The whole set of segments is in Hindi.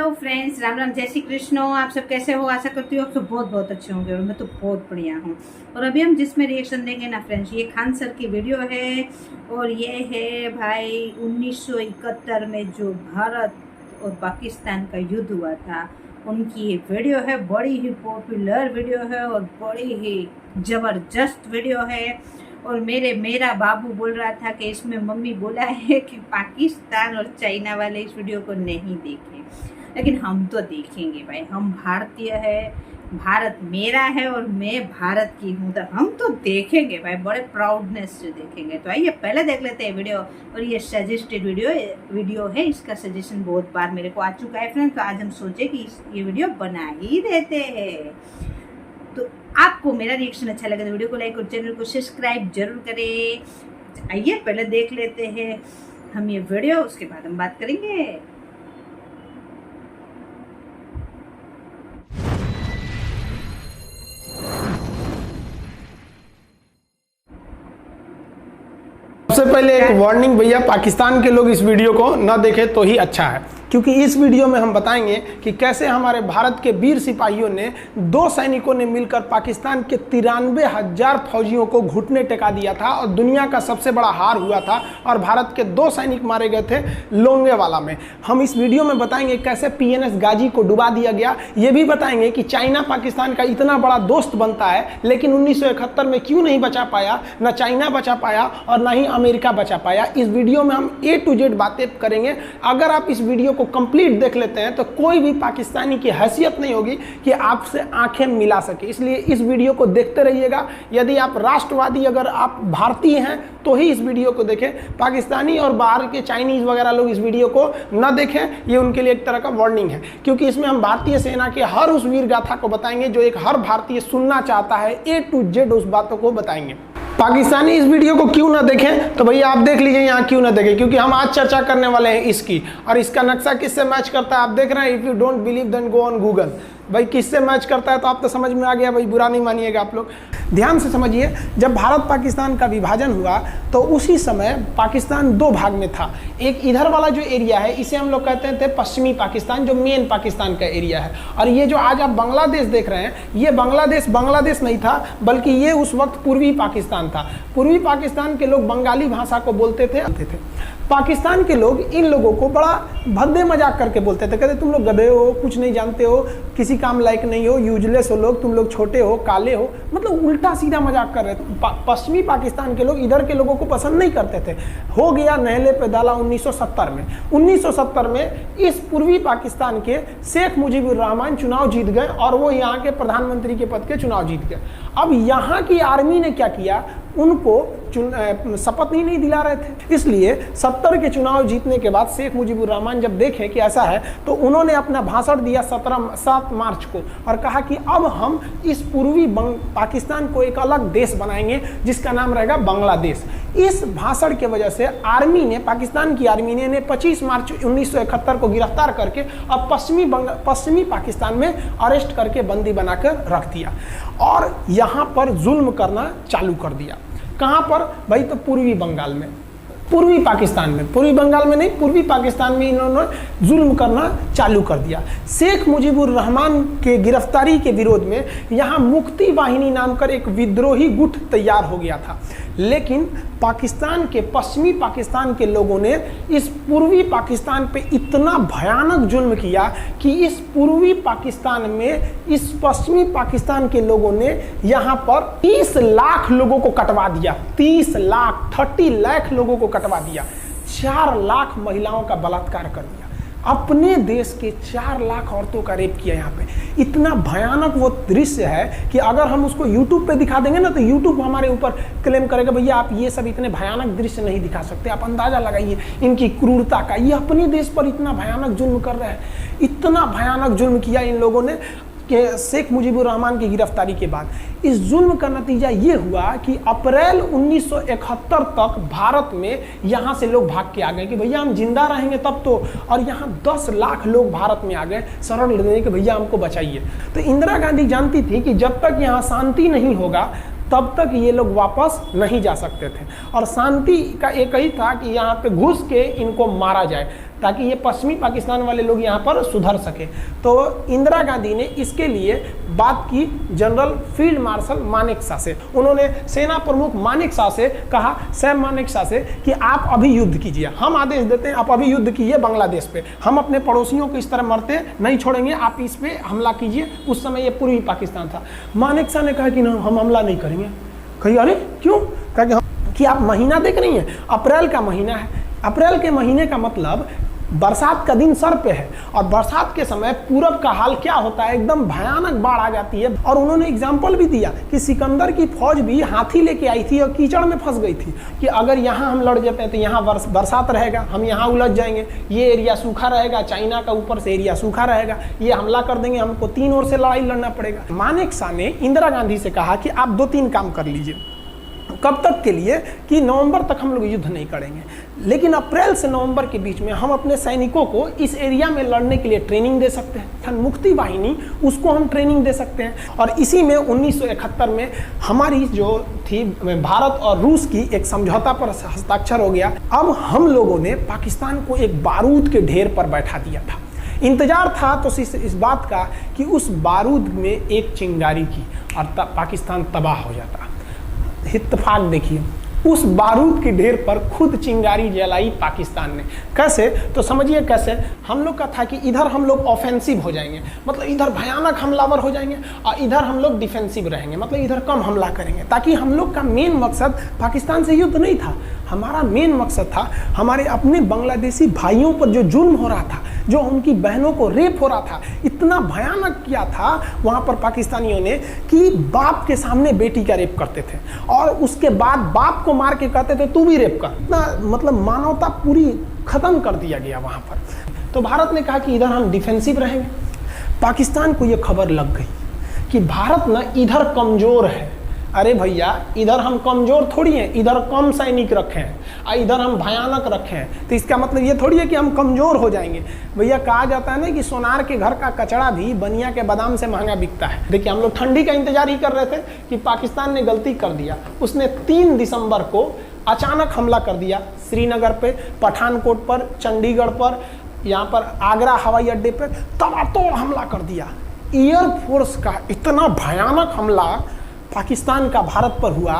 हेलो फ्रेंड्स, राम राम, जय श्री कृष्ण। आप सब कैसे हो? आशा करती हूँ आप सब बहुत बहुत अच्छे होंगे और मैं तो बहुत बढ़िया हूँ। और अभी हम जिसमें रिएक्शन देंगे ना फ्रेंड्स, ये खान सर की वीडियो है और ये है भाई 1971 में जो भारत और पाकिस्तान का युद्ध हुआ था उनकी ये वीडियो है। बड़ी ही पॉपुलर वीडियो है और बड़ी ही ज़बरदस्त वीडियो है। और मेरा बाबू बोल रहा था कि इसमें मम्मी बोला है कि पाकिस्तान और चाइना वाले इस वीडियो को नहीं देखें, लेकिन हम तो देखेंगे भाई। हम भारतीय है, भारत मेरा है और मैं भारत की हूँ, तो हम तो देखेंगे भाई, बड़े प्राउडनेस से देखेंगे। तो आइए पहले देख लेते हैं वीडियो। और ये सजेस्टेड वीडियो है, इसका सजेशन बहुत बार मेरे को आ चुका है फ्रेंड, तो आज हम सोचे कि ये वीडियो बना ही देते हैं। तो आपको मेरा रिएक्शन अच्छा लगे तो वीडियो को लाइक और चैनल को सब्सक्राइब जरूर करें। आइए पहले देख लेते हैं हम ये वीडियो, उसके बाद हम बात करेंगे। सबसे पहले एक वार्निंग भैया, पाकिस्तान के लोग इस वीडियो को न देखें तो ही अच्छा है, क्योंकि इस वीडियो में हम बताएंगे कि कैसे हमारे भारत के वीर सिपाहियों ने, दो सैनिकों ने मिलकर पाकिस्तान के 93,000 फौजियों को घुटने टेका दिया था और दुनिया का सबसे बड़ा हार हुआ था और भारत के 2 सैनिक मारे गए थे लोंगेवाला में। हम इस वीडियो में बताएंगे कैसे PNS गाजी को डुबा दिया गया। ये भी बताएंगे कि चाइना पाकिस्तान का इतना बड़ा दोस्त बनता है, लेकिन 1971 में क्यों नहीं बचा पाया, न चाइना बचा पाया और ना ही अमेरिका बचा पाया। इस वीडियो में हम A to Z बातें करेंगे। अगर आप इस वीडियो को कंप्लीट देख लेते हैं तो कोई भी पाकिस्तानी की हैसियत नहीं होगी कि आपसे आंखें मिला सके, इसलिए इस वीडियो को देखते रहिएगा। यदि आप राष्ट्रवादी, अगर आप भारतीय हैं तो ही इस वीडियो को देखें। पाकिस्तानी और बाहर के चाइनीज वगैरह लोग इस वीडियो को न देखें, ये उनके लिए एक तरह का वार्निंग है, क्योंकि इसमें हम भारतीय सेना के हर उस वीर गाथा को बताएंगे जो एक हर भारतीय सुनना चाहता है। A to Z उस बातों को बताएंगे। पाकिस्तानी इस वीडियो को क्यों ना देखें, तो भैया आप देख लीजिए यहाँ क्यों ना देखें, क्योंकि हम आज चर्चा करने वाले हैं इसकी। और इसका नक्शा किससे मैच करता है आप देख रहे हैं। If you don't believe then go on Google. भाई किससे मैच करता है तो आप तो समझ में आ गया भाई, बुरा नहीं मानिएगा आप लोग। ध्यान से समझिए, जब भारत पाकिस्तान का विभाजन हुआ तो उसी समय पाकिस्तान 2 भाग में था। एक इधर वाला जो एरिया है इसे हम लोग कहते थे पश्चिमी पाकिस्तान, जो मेन पाकिस्तान का एरिया है। और ये जो आज आप बांग्लादेश देख रहे हैं, ये बांग्लादेश नहीं था, बल्कि ये उस वक्त पूर्वी पाकिस्तान था। पूर्वी पाकिस्तान के लोग बंगाली भाषा को बोलते थे। पाकिस्तान के लोग इन लोगों को बड़ा भद्दे मजाक करके बोलते थे, कहते तुम लोग गधे हो, कुछ नहीं जानते हो, किसी काम लायक नहीं हो, यूजलेस हो लोग, तुम लोग छोटे हो, काले हो, मतलब उल्टा सीधा मजाक कर रहे थे। पश्चिमी पाकिस्तान के लोग इधर के लोगों को पसंद नहीं करते थे। हो गया नहले पे दाला 1970 में। 1970 में इस पूर्वी पाकिस्तान के शेख मुजीबुर रहमान चुनाव जीत गए और वो यहाँ के प्रधानमंत्री के पद के चुनाव जीत गए। अब यहाँ की आर्मी ने क्या किया, उनको शपथ नहीं दिला रहे थे, इसलिए 70 के चुनाव जीतने के बाद शेख मुजीबुर रहमान जब देखे कि ऐसा है तो उन्होंने अपना भाषण दिया 7 मार्च को और कहा कि अब हम इस पूर्वी पाकिस्तान को एक अलग देश बनाएंगे जिसका नाम रहेगा बांग्लादेश। इस भाषण के वजह से आर्मी ने, पाकिस्तान की आर्मी ने 25 मार्च 1971 को गिरफ्तार करके अब पश्चिमी पाकिस्तान में अरेस्ट करके बंदी बनाकर रख दिया और यहाँ पर जुल्म करना चालू कर दिया। कहाँ पर भाई, तो पूर्वी बंगाल में, पूर्वी पाकिस्तान में, पूर्वी बंगाल में नहीं, पूर्वी पाकिस्तान में इन्होंने जुल्म करना चालू कर दिया। शेख मुजीबुर रहमान के गिरफ्तारी के विरोध में यहाँ मुक्ति वाहिनी नाम कर एक विद्रोही गुट तैयार हो गया था, लेकिन पाकिस्तान के, पश्चिमी पाकिस्तान के लोगों ने इस पूर्वी पाकिस्तान पे इतना भयानक जुल्म किया कि इस पूर्वी पाकिस्तान में, इस पश्चिमी पाकिस्तान के लोगों ने यहाँ पर 30 लाख लोगों को कटवा दिया। 30 लाख लोगों को कटवा दिया। 4 लाख महिलाओं का बलात्कार कर दिया। अपने देश के 4 लाख औरतों का रेप किया। यहाँ पे इतना भयानक वो दृश्य है कि अगर हम उसको YouTube पे दिखा देंगे ना तो YouTube हमारे ऊपर क्लेम करेगा, भैया आप ये सब इतने भयानक दृश्य नहीं दिखा सकते। आप अंदाजा लगाइए इनकी क्रूरता का। ये अपने देश पर इतना भयानक जुल्म कर रहे हैं, इतना भयानक जुल्म किया इन लोगों ने कि शेख मुजीबुर रहमान की गिरफ्तारी के बाद इस जुल्म का नतीजा ये हुआ कि अप्रैल 1971 तक भारत में यहाँ से लोग भाग के आ गए कि भैया हम जिंदा रहेंगे तब तो। और यहाँ 10 लाख लोग भारत में आ गए शरण लेने कि भैया हमको बचाइए। तो इंदिरा गांधी जानती थी कि जब तक यहाँ शांति नहीं होगा तब तक ये लोग वापस नहीं जा सकते थे और शांति का एक ही था कि यहाँ पे घुस के इनको मारा जाए। ताकि ये पश्चिमी पाकिस्तान वाले लोग यहाँ पर सुधर सके। तो इंदिरा गांधी ने इसके लिए बात की जनरल फील्ड मार्शल मानेकशॉ से। उन्होंने सेना प्रमुख मानेकशॉ से कहा, सैम मानेकशॉ से, कि आप अभी युद्ध कीजिए, हम आदेश देते हैं आप अभी युद्ध कीजिए बांग्लादेश पे, हम अपने पड़ोसियों को इस तरह मरते नहीं छोड़ेंगे, आप इस पे हमला कीजिए। उस समय ये पूर्वी पाकिस्तान था। मानेकशॉ ने कहा कि ना, हम हमला नहीं करेंगे। कही अरे क्यों? कहा कि आप महीना देख रही हैं, अप्रैल का महीना है, अप्रैल के महीने का मतलब बरसात का दिन सर पे है, और बरसात के समय पूरब का हाल क्या होता है, एकदम भयानक बाढ़ आ जाती है। और उन्होंने एग्जाम्पल भी दिया कि सिकंदर की फौज भी हाथी लेके आई थी और कीचड़ में फंस गई थी, कि अगर यहाँ हम लड़ जाते हैं तो यहाँ बरसात रहेगा, हम यहाँ उलझ जाएंगे, ये एरिया सूखा रहेगा, चाइना का ऊपर से एरिया सूखा रहेगा, ये हमला कर देंगे, हमको 3 ओर से लड़ाई लड़ना पड़ेगा। मानेकशॉ ने इंदिरा गांधी से कहा कि आप 2-3 काम कर लीजिए। कब तक के लिए? कि नवंबर तक हम लोग युद्ध नहीं करेंगे, लेकिन अप्रैल से नवंबर के बीच में हम अपने सैनिकों को इस एरिया में लड़ने के लिए ट्रेनिंग दे सकते हैं, मुक्ति वाहिनी, उसको हम ट्रेनिंग दे सकते हैं। और इसी में 1971 में हमारी जो थी भारत और रूस की एक समझौता पर हस्ताक्षर हो गया। अब हम लोगों ने पाकिस्तान को एक बारूद के ढेर पर बैठा दिया था। इंतजार था तो इस बात का कि उस बारूद में एक चिंगारी की और पाकिस्तान तबाह हो जाता। इत्तेफाक देखिए, उस बारूद के ढेर पर खुद चिंगारी जलाई पाकिस्तान ने। कैसे? तो समझिए कैसे। हम लोग का था कि इधर हम लोग ऑफेंसिव हो जाएंगे, मतलब इधर भयानक हमलावर हो जाएंगे, और इधर हम लोग डिफेंसिव रहेंगे, मतलब इधर कम हमला करेंगे, ताकि हम लोग का मेन मकसद पाकिस्तान से युद्ध नहीं था। हमारा मेन मकसद था हमारे अपने बांग्लादेशी भाइयों पर जो जुल्म हो रहा था, जो उनकी बहनों को रेप हो रहा था, इतना भयानक किया था वहाँ पर पाकिस्तानियों ने कि बाप के सामने बेटी का रेप करते थे, और उसके बाद बाप को मार के कहते थे तू भी रेप कर। इतना मतलब मानवता पूरी खत्म कर दिया गया वहाँ पर। तो भारत ने कहा कि इधर हम डिफेंसिव रहेंगे। पाकिस्तान को ये खबर लग गई कि भारत ना इधर कमज़ोर है। अरे भैया, इधर हम कमज़ोर थोड़ी हैं, इधर कम सैनिक रखे हैं और इधर हम भयानक रखे हैं, तो इसका मतलब ये थोड़ी है कि हम कमज़ोर हो जाएंगे। भैया कहा जाता है ना कि सोनार के घर का कचड़ा भी बनिया के बादाम से महंगा बिकता है। देखिए, हम लोग ठंडी का इंतजार ही कर रहे थे कि पाकिस्तान ने गलती कर दिया। उसने 3 दिसंबर को अचानक हमला कर दिया श्रीनगर पे, पठानकोट पर, चंडीगढ़ पर, यहाँ पर आगरा हवाई अड्डे पर तबातोड़ हमला कर दिया। एयरफोर्स का इतना भयानक हमला पाकिस्तान का भारत पर हुआ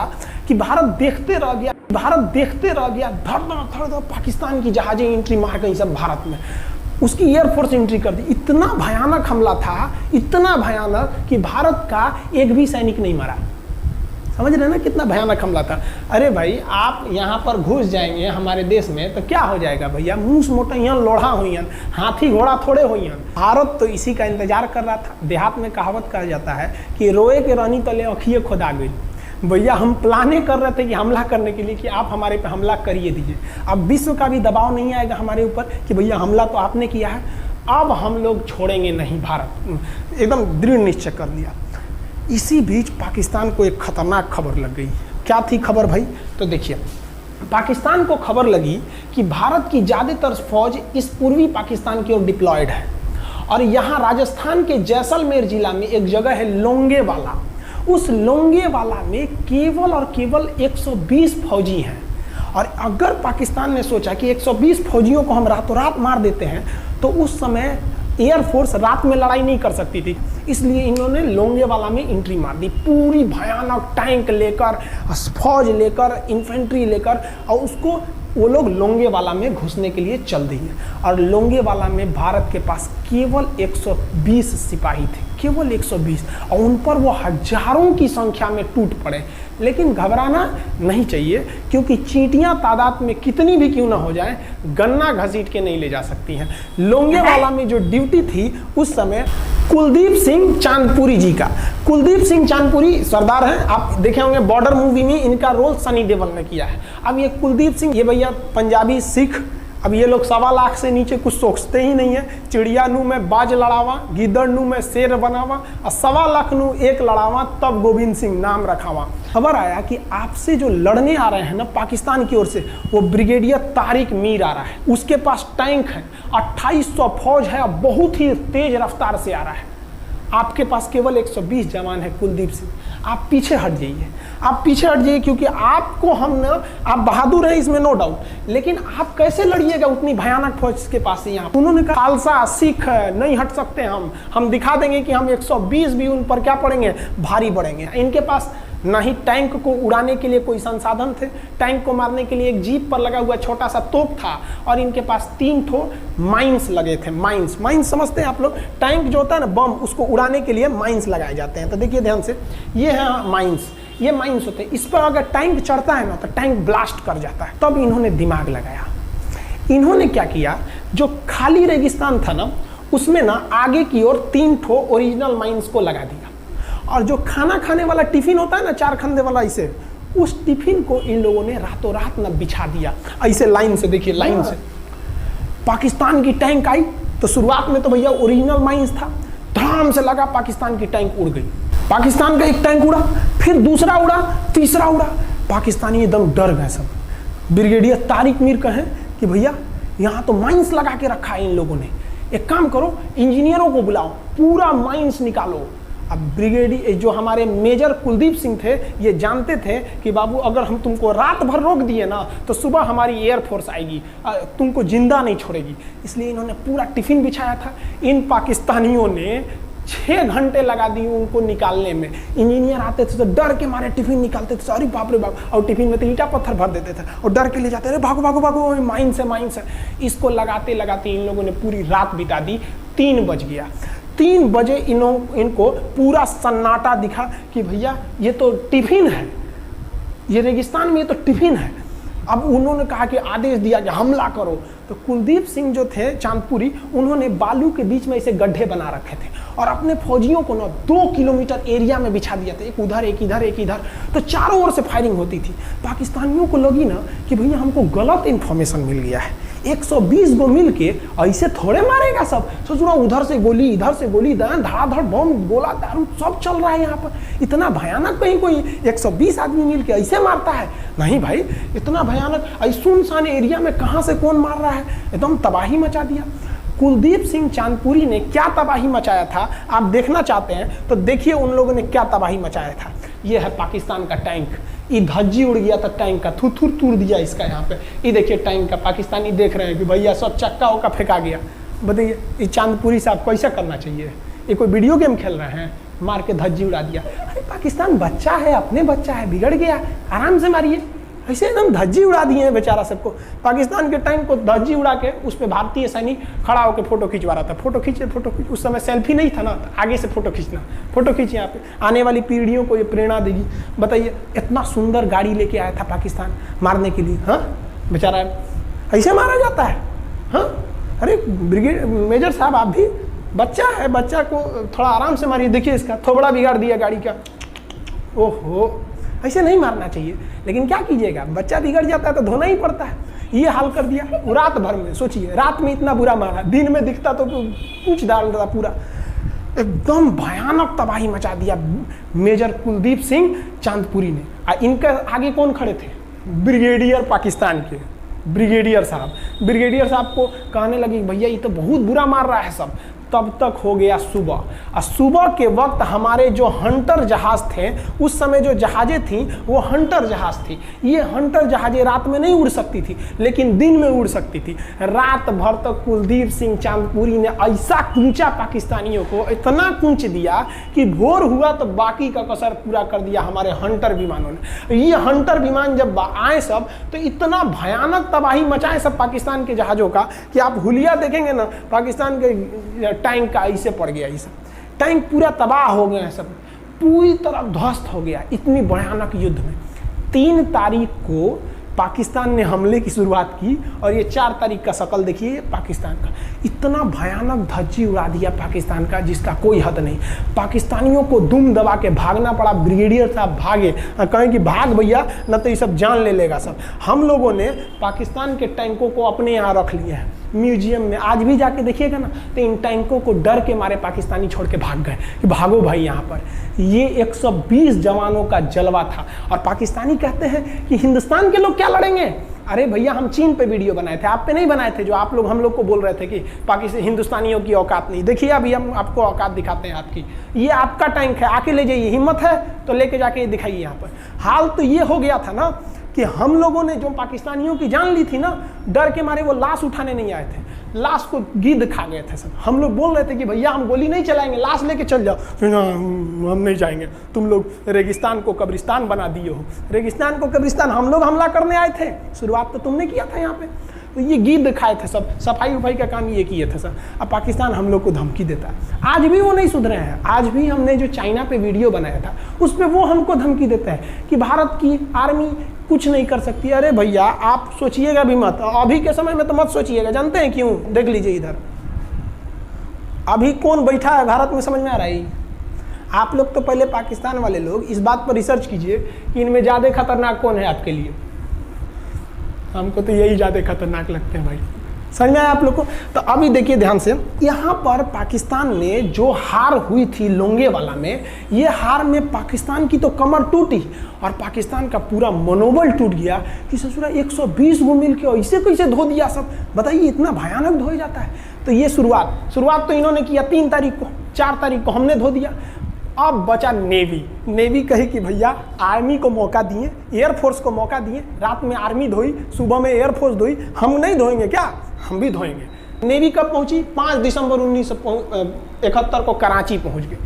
कि भारत देखते रह गया, धड़ धड़ पाकिस्तान की जहाजें एंट्री मार गई सब भारत में, उसकी एयरफोर्स एंट्री कर दी। इतना भयानक हमला था, इतना भयानक कि भारत का एक भी सैनिक नहीं मरा। समझ रहे ना कितना भयानक हमला था। अरे भाई, आप यहाँ पर घुस जाएंगे हमारे देश में तो क्या हो जाएगा भैया, मूस मोटैयन लोढ़ा हुईन, हाथी घोड़ा थोड़े हुईन। भारत तो इसी का इंतजार कर रहा था। देहात में कहावत कहा जाता है कि रोए के रानी तले अखिए खुदा गई। भैया हम प्लाने कर रहे थे कि हमला करने के लिए कि आप हमारे पे हमला करिए दीजिए। अब विश्व का भी दबाव नहीं आएगा हमारे ऊपर कि भैया हमला तो आपने किया है, अब हम लोग छोड़ेंगे नहीं। भारत एकदम दृढ़ निश्चय कर लिया। इसी बीच पाकिस्तान को एक खतरनाक खबर लग गई। क्या थी खबर भाई? तो देखिए, पाकिस्तान को खबर लगी कि भारत की ज़्यादातर फौज इस पूर्वी पाकिस्तान की ओर डिप्लॉयड है, और यहाँ राजस्थान के जैसलमेर जिला में एक जगह है लोंगेवाला। उस लोंगेवाला में केवल और केवल 120 फौजी हैं, और अगर पाकिस्तान ने सोचा कि 120 फौजियों को हम रातों रात मार देते हैं तो उस समय एयरफोर्स रात में लड़ाई नहीं कर सकती थी, इसलिए इन्होंने लोंगेवाला में एंट्री मार दी। पूरी भयानक टैंक लेकर, फौज लेकर, इन्फेंट्री लेकर, और उसको वो लोग लोंगेवाला में घुसने के लिए चल दिए। और लोंगेवाला में भारत के पास केवल 120 सिपाही थे, केवल 120, और उन पर वो हजारों की संख्या में टूट पड़े। लेकिन घबराना नहीं चाहिए, क्योंकि चींटियां तादाद में कितनी भी क्यों ना हो जाएं, गन्ना घसीट के नहीं ले जा सकती हैं। लोंगेवाला में जो ड्यूटी थी उस समय कुलदीप सिंह चांदपुरी जी का। कुलदीप सिंह चांदपुरी सरदार हैं, आप देखे होंगे बॉर्डर मूवी में इनका रोल सनी देओल ने किया है। अब ये कुलदीप सिंह, ये भैया पंजाबी सिख, अब ये लोग 1.25 लाख से नीचे कुछ सोचते ही नहीं है। चिड़िया नू में बाज लड़ावा, गिदड़ नू में शेर बनावा, और 1.25 लाख नू एक लड़ावा, तब गोविंद सिंह नाम रखावा। खबर आया कि आपसे जो लड़ने आ रहे हैं ना पाकिस्तान की ओर से, वो ब्रिगेडियर तारिक मीर आ रहा है। उसके पास टैंक है, 2800 फौज है, बहुत ही तेज रफ्तार से आ रहा है। आपके पास केवल 120 जवान है कुलदीप सिंह, आप पीछे हट जाइए। आप पीछे हट जाइए, क्योंकि आपको हम ना, आप बहादुर हैं इसमें नो डाउट, लेकिन आप कैसे लड़िएगा उतनी भयानक फौज के पास से। यहाँ उन्होंने कहा खालसा सिख नहीं हट सकते, हम दिखा देंगे कि हम 120 भी उन पर क्या पड़ेंगे, भारी पड़ेंगे। इनके पास ना ही टैंक को उड़ाने के लिए कोई संसाधन थे, टैंक को मारने के लिए एक जीप पर लगा हुआ छोटा सा तोप था, और इनके पास 3 ठो माइंस लगे थे। माइंस समझते हैं आप लोग, टैंक जो होता है ना बम, उसको उड़ाने के लिए माइंस लगाए जाते हैं। तो देखिए ध्यान से, ये है माइंस, ये माइंस होते हैं। इस पर अगर टैंक चढ़ता है ना तो टैंक ब्लास्ट कर जाता है। तब इन्होंने दिमाग लगाया, इन्होंने क्या किया, जो खाली रेगिस्तान था ना उसमें ना आगे की ओर 3 ठो ओरिजिनल माइंस को लगा दिया, और जो खाना खाने वाला टिफिन होता है ना 4 खंदे वाला, इसे उस टिफिन को इन लोगों ने रातों रात ना बिछा दिया ऐसे लाइन से। देखिए लाइन से पाकिस्तान की टैंक आई तो शुरुआत में तो भैया ओरिजिनल माइंस था, धड़ाम से लगा, पाकिस्तान की टैंक उड़ गई। पाकिस्तान का एक टैंक उड़ा, फिर दूसरा उड़ा, तीसरा उड़ा, पाकिस्तानी एकदम डर गए सब। ब्रिगेडियर तारिक मीर कहें कि भैया यहाँ तो माइंस लगा के रखा है इन लोगों ने, एक काम करो इंजीनियरों को बुलाओ, पूरा माइंस निकालो। अब ब्रिगेडियर जो हमारे मेजर कुलदीप सिंह थे, ये जानते थे कि बाबू अगर हम तुमको रात भर रोक दिए ना तो सुबह हमारी एयरफोर्स आएगी, तुमको जिंदा नहीं छोड़ेगी। इसलिए इन्होंने पूरा टिफिन बिछाया था। इन पाकिस्तानियों ने 6 घंटे लगा दिए उनको निकालने में। इंजीनियर आते थे तो डर के मारे टिफिन निकालते थे, अरे बाप रे बाप, और टिफिन में तो ईंटा पत्थर भर देते थे और डर के ले जाते, अरे भागो भागो भागो, माइंस है माइंस है। इसको लगाते लगाते इन लोगों ने पूरी रात बिता दी। 3 बज गया, 3 बजे इनको पूरा सन्नाटा दिखा कि भैया ये तो टिफिन है, ये रेगिस्तान में ये तो टिफिन है। अब उन्होंने कहा कि आदेश दिया कि हमला करो। तो कुलदीप सिंह जो थे चांदपुरी, उन्होंने बालू के बीच में ऐसे गड्ढे बना रखे थे और अपने फौजियों को ना 2 किलोमीटर एरिया में बिछा दिया था, एक उधर एक इधर एक इधर। तो चारों ओर से फायरिंग होती थी। पाकिस्तानियों को लगी ना कि भैया हमको गलत इंफॉर्मेशन मिल गया है, 120 गो मिल के ऐसे थोड़े मारेगा सब। सोच रहा उधर से गोली इधर से गोली, धड़ाधड़ बम गोला दारू सब चल रहा है यहाँ पर, इतना भयानक कहीं कोई 120 आदमी मिल के ऐसे मारता है? नहीं भाई, इतना भयानक ऐसे सुनसान एरिया में कहाँ से कौन मार रहा है, एकदम तबाही मचा दिया। कुलदीप सिंह चांदपुरी ने क्या तबाही मचाया था आप देखना चाहते हैं तो देखिए उन लोगों ने क्या तबाही मचाया था। ये है पाकिस्तान का टैंक, ये धज्जी उड़ गया था टैंक का, थूथूर तूर दिया इसका यहाँ पे। ये देखिए टैंक का, पाकिस्तानी देख रहे हैं कि भैया सब चक्का उक्का फेंका गया। बताइए ये चांदपुरी साहब कैसा करना चाहिए? ये कोई वीडियो गेम खेल रहे हैं, मार के धज्जी उड़ा दिया। अरे पाकिस्तान बच्चा है, अपने बच्चा है, बिगड़ गया, आराम से मारिए। ऐसे एकदम धज्जी उड़ा दिए हैं बेचारा सबको। पाकिस्तान के टैंक को धज्जी उड़ा के उस पर भारतीय सैनिक खड़ा होकर फोटो खिंचवा रहा था। फोटो खींचे। उस समय सेल्फी नहीं था ना, आगे से फोटो खींचना, फोटो खींचे यहाँ पे, आने वाली पीढ़ियों को ये प्रेरणा देगी। बताइए इतना सुंदर गाड़ी लेके आया था पाकिस्तान मारने के लिए, हाँ बेचारा ऐसे मारा जाता है? हाँ अरे ब्रिगेड मेजर साहब आप भी बच्चा है, बच्चा को थोड़ा आराम से मारिए। देखिए इसका थोबड़ा बिगाड़ दिया गाड़ी का। ओहो, ऐसे नहीं मारना चाहिए, लेकिन क्या कीजिएगा, बच्चा बिगड़ जाता है तो धोना ही पड़ता है। ये हाल कर दिया रात भर में। सोचिए रात में इतना बुरा मारा, दिन में दिखता तो कुछ डाल रहा पूरा। एकदम भयानक तबाही मचा दिया मेजर कुलदीप सिंह चांदपुरी ने। इनके आगे कौन खड़े थे? ब्रिगेडियर पाकिस्तान के ब्रिगेडियर साहब। ब्रिगेडियर साहब को कहने लगी भैया ये तो बहुत बुरा मार रहा है सब। तब तक हो गया सुबह, और सुबह के वक्त हमारे जो हंटर जहाज थे, उस समय जो जहाजें थी वो हंटर जहाज थी। ये हंटर जहाजें रात में नहीं उड़ सकती थी, लेकिन दिन में उड़ सकती थी। रात भर तक कुलदीप सिंह चांदपुरी ने ऐसा कूचा पाकिस्तानियों को, इतना कूच दिया कि भोर हुआ तो बाकी का कसर पूरा कर दिया हमारे हंटर विमानों ने। ये हंटर विमान जब आए सब तो इतना भयानक तबाही मचाए सब पाकिस्तान के जहाज़ों का कि आप हुलिया देखेंगे ना, पाकिस्तान के टैंक का ऐसे पड़ गया। ये सब टैंक पूरा तबाह हो गया, सब पूरी तरह ध्वस्त हो गया इतनी भयानक युद्ध में। 3 तारीख को पाकिस्तान ने हमले की शुरुआत की और ये 4 तारीख का शकल देखिए पाकिस्तान का। इतना भयानक धज्जी उड़ा दिया पाकिस्तान का जिसका कोई हद नहीं। पाकिस्तानियों को दुम दबा के भागना पड़ा। ब्रिगेडियर साहब भागे, कहें कि भाग भैया न तो ये सब जान ले लेगा सब। हम लोगों ने पाकिस्तान के टैंकों को अपने यहाँ रख लिए हैं म्यूजियम में। आज भी जाके देखिएगा ना तो इन टैंकों को डर के मारे पाकिस्तानी छोड़ के भाग गए कि भागो भाई यहाँ पर। ये 120 जवानों का जलवा था। और पाकिस्तानी कहते हैं कि हिंदुस्तान के लोग क्या लड़ेंगे, अरे भैया हम चीन पे वीडियो बनाए थे, आप पे नहीं बनाए थे, जो आप लोग हम लोग को बोल रहे थे कि पाकिस्तान हिंदुस्तानियों की औकात नहीं। देखिए अभी हम आपको औकात दिखाते हैं आपकी, ये आपका टैंक है, आके ले जाइए, हिम्मत है तो लेके जाके दिखाइए यहाँ पर। हाल तो ये हो गया था ना कि हम लोगों ने जो पाकिस्तानियों की जान ली थी ना, डर के मारे वो लाश उठाने नहीं आए थे, लाश को गिद्ध खा गए थे सब। हम लोग बोल रहे थे कि भैया हम गोली नहीं चलाएंगे, लाश लेके चल जाओ, हम नहीं जाएंगे, तुम लोग रेगिस्तान को कब्रिस्तान बना दिए हो। रेगिस्तान को कब्रिस्तान हम लोग हमला करने आए थे, शुरुआत तो तुमने किया था यहाँ पे। तो ये गिद्ध खाए थे सब, सफाई उफाई का काम ये किए थे सब। अब पाकिस्तान हम लोग को धमकी देता है, आज भी वो नहीं सुधरे हैं। आज भी हमने जो चाइना पे वीडियो बनाया था उस पर वो हमको धमकी देता है कि भारत की आर्मी कुछ नहीं कर सकती। अरे भैया आप सोचिएगा भी मत, अभी के समय में तो मत सोचिएगा। जानते हैं क्यों? देख लीजिए इधर अभी कौन बैठा है भारत में, समझ में आ रहा है? आप लोग तो पहले पाकिस्तान वाले लोग इस बात पर रिसर्च कीजिए कि इनमें ज़्यादा खतरनाक कौन है आपके लिए। हमको तो यही ज़्यादा खतरनाक लगते हैं भाई, समझ में आया आप लोग को? तो अभी देखिए ध्यान से, यहाँ पर पाकिस्तान में जो हार हुई थी लोंगेवाला में, ये हार में पाकिस्तान की तो कमर टूटी और पाकिस्तान का पूरा मनोबल टूट गया कि ससुरा 120 गो मिल के ऐसे कैसे धो दिया सब। बताइए इतना भयानक धोया जाता है। तो ये शुरुआत तो इन्होंने किया 3 तारीख को, 4 तारीख को हमने धो दिया। अब बचा नेवी कहे कि भैया आर्मी को मौका दिए, एयरफोर्स को मौका दिए, रात में आर्मी धोई, सुबह में एयरफोर्स धोई, हम नहीं धोएंगे क्या? हम भी धोएंगे। नेवी कब पहुंची? 5 दिसंबर 1971 को कराची पहुंच गई।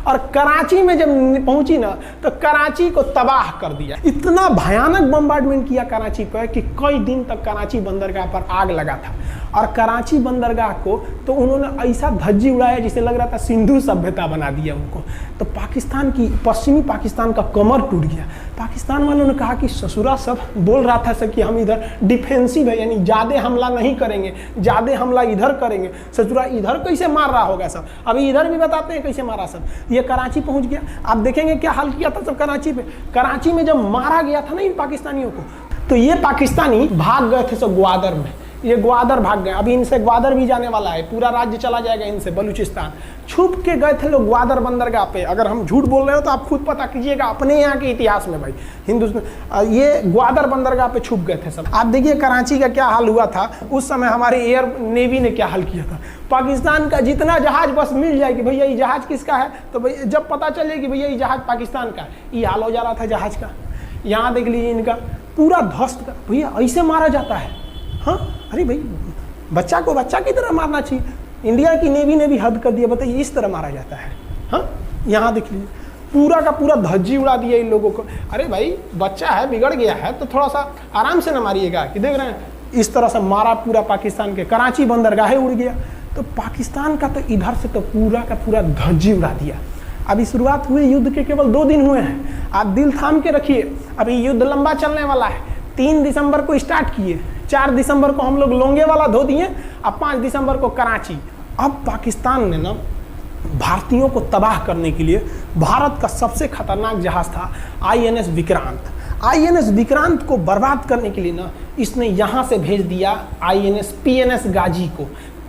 और कराची में जब पहुंची ना तो कराची को तबाह कर दिया। इतना भयानक बम्बार्डमेंट किया कराची पर कि कई दिन तक कराची बंदरगाह पर आग लगा था। और कराची बंदरगाह को तो उन्होंने ऐसा धज्जी उड़ाया जिसे लग रहा था सिंधु सभ्यता बना दिया उनको। तो पाकिस्तान की, पश्चिमी पाकिस्तान का कमर टूट गया। पाकिस्तान वालों ने कहा कि ससुरा सब बोल रहा था कि हम इधर डिफेंसिव है, यानी ज़्यादा हमला नहीं करेंगे, ज़्यादा हमला इधर करेंगे। ससुरा इधर कैसे मार रहा होगा सब, अभी इधर भी बताते हैं कैसे मारा सब। ये कराची पहुंच गया, आप देखेंगे क्या हाल किया था सब कराची पे। कराची में जब मारा गया था ना इन पाकिस्तानियों को, तो ये पाकिस्तानी भाग गए थे सब ग्वादर में। ये ग्वादर भाग गए, अभी इनसे ग्वादर भी जाने वाला है, पूरा राज्य चला जाएगा इनसे, बलूचिस्तान। छुप के गए थे लोग ग्वादर बंदरगाह पे। अगर हम झूठ बोल रहे हो तो आप खुद पता कीजिएगा अपने यहाँ के इतिहास में भाई, हिंदुस्तान ये ग्वादर बंदरगाह पे छुप गए थे सब। आप देखिए कराची का क्या हाल हुआ था उस समय, हमारे एयर नेवी ने क्या हाल किया था। पाकिस्तान का जितना जहाज बस मिल जाए कि भैया ये जहाज किसका है, तो भैया जब पता चले कि भैया ये जहाज पाकिस्तान का है, ये हाल हो जा रहा था जहाज का। यहाँ देख लीजिए इनका पूरा ध्वस्त का। भैया ऐसे मारा जाता है? हाँ, अरे भाई बच्चा को बच्चा की तरह मारना चाहिए। इंडिया की नेवी ने भी हद कर दिया, बताइए इस तरह मारा जाता है। हाँ, यहाँ देख लीजिए पूरा का पूरा धज्जी उड़ा दिया इन लोगों को। अरे भाई बच्चा है, बिगड़ गया है तो थोड़ा सा आराम से न मारिएगा, कि देख रहे हैं इस तरह से मारा पूरा पाकिस्तान के। कराची बंदरगाह उड़ गया। तो पाकिस्तान का तो इधर से तो पूरा का पूरा धज्जी उड़ा दिया। अभी शुरुआत हुए युद्ध के केवल 2 दिन हुए हैं, आप दिल थाम के रखिए, अभी युद्ध लंबा चलने वाला है। 3 दिसंबर को स्टार्ट किए, 4 दिसंबर को हम लोग लोंगेवाला धो दिए, अब 5 दिसंबर को कराची। अब पाकिस्तान ने ना भारतीयों को तबाह करने के लिए, भारत का सबसे खतरनाक जहाज था INS विक्रांत। INS विक्रांत को बर्बाद करने के लिए ना इसने यहाँ से भेज दिया INS PNS गाजी को।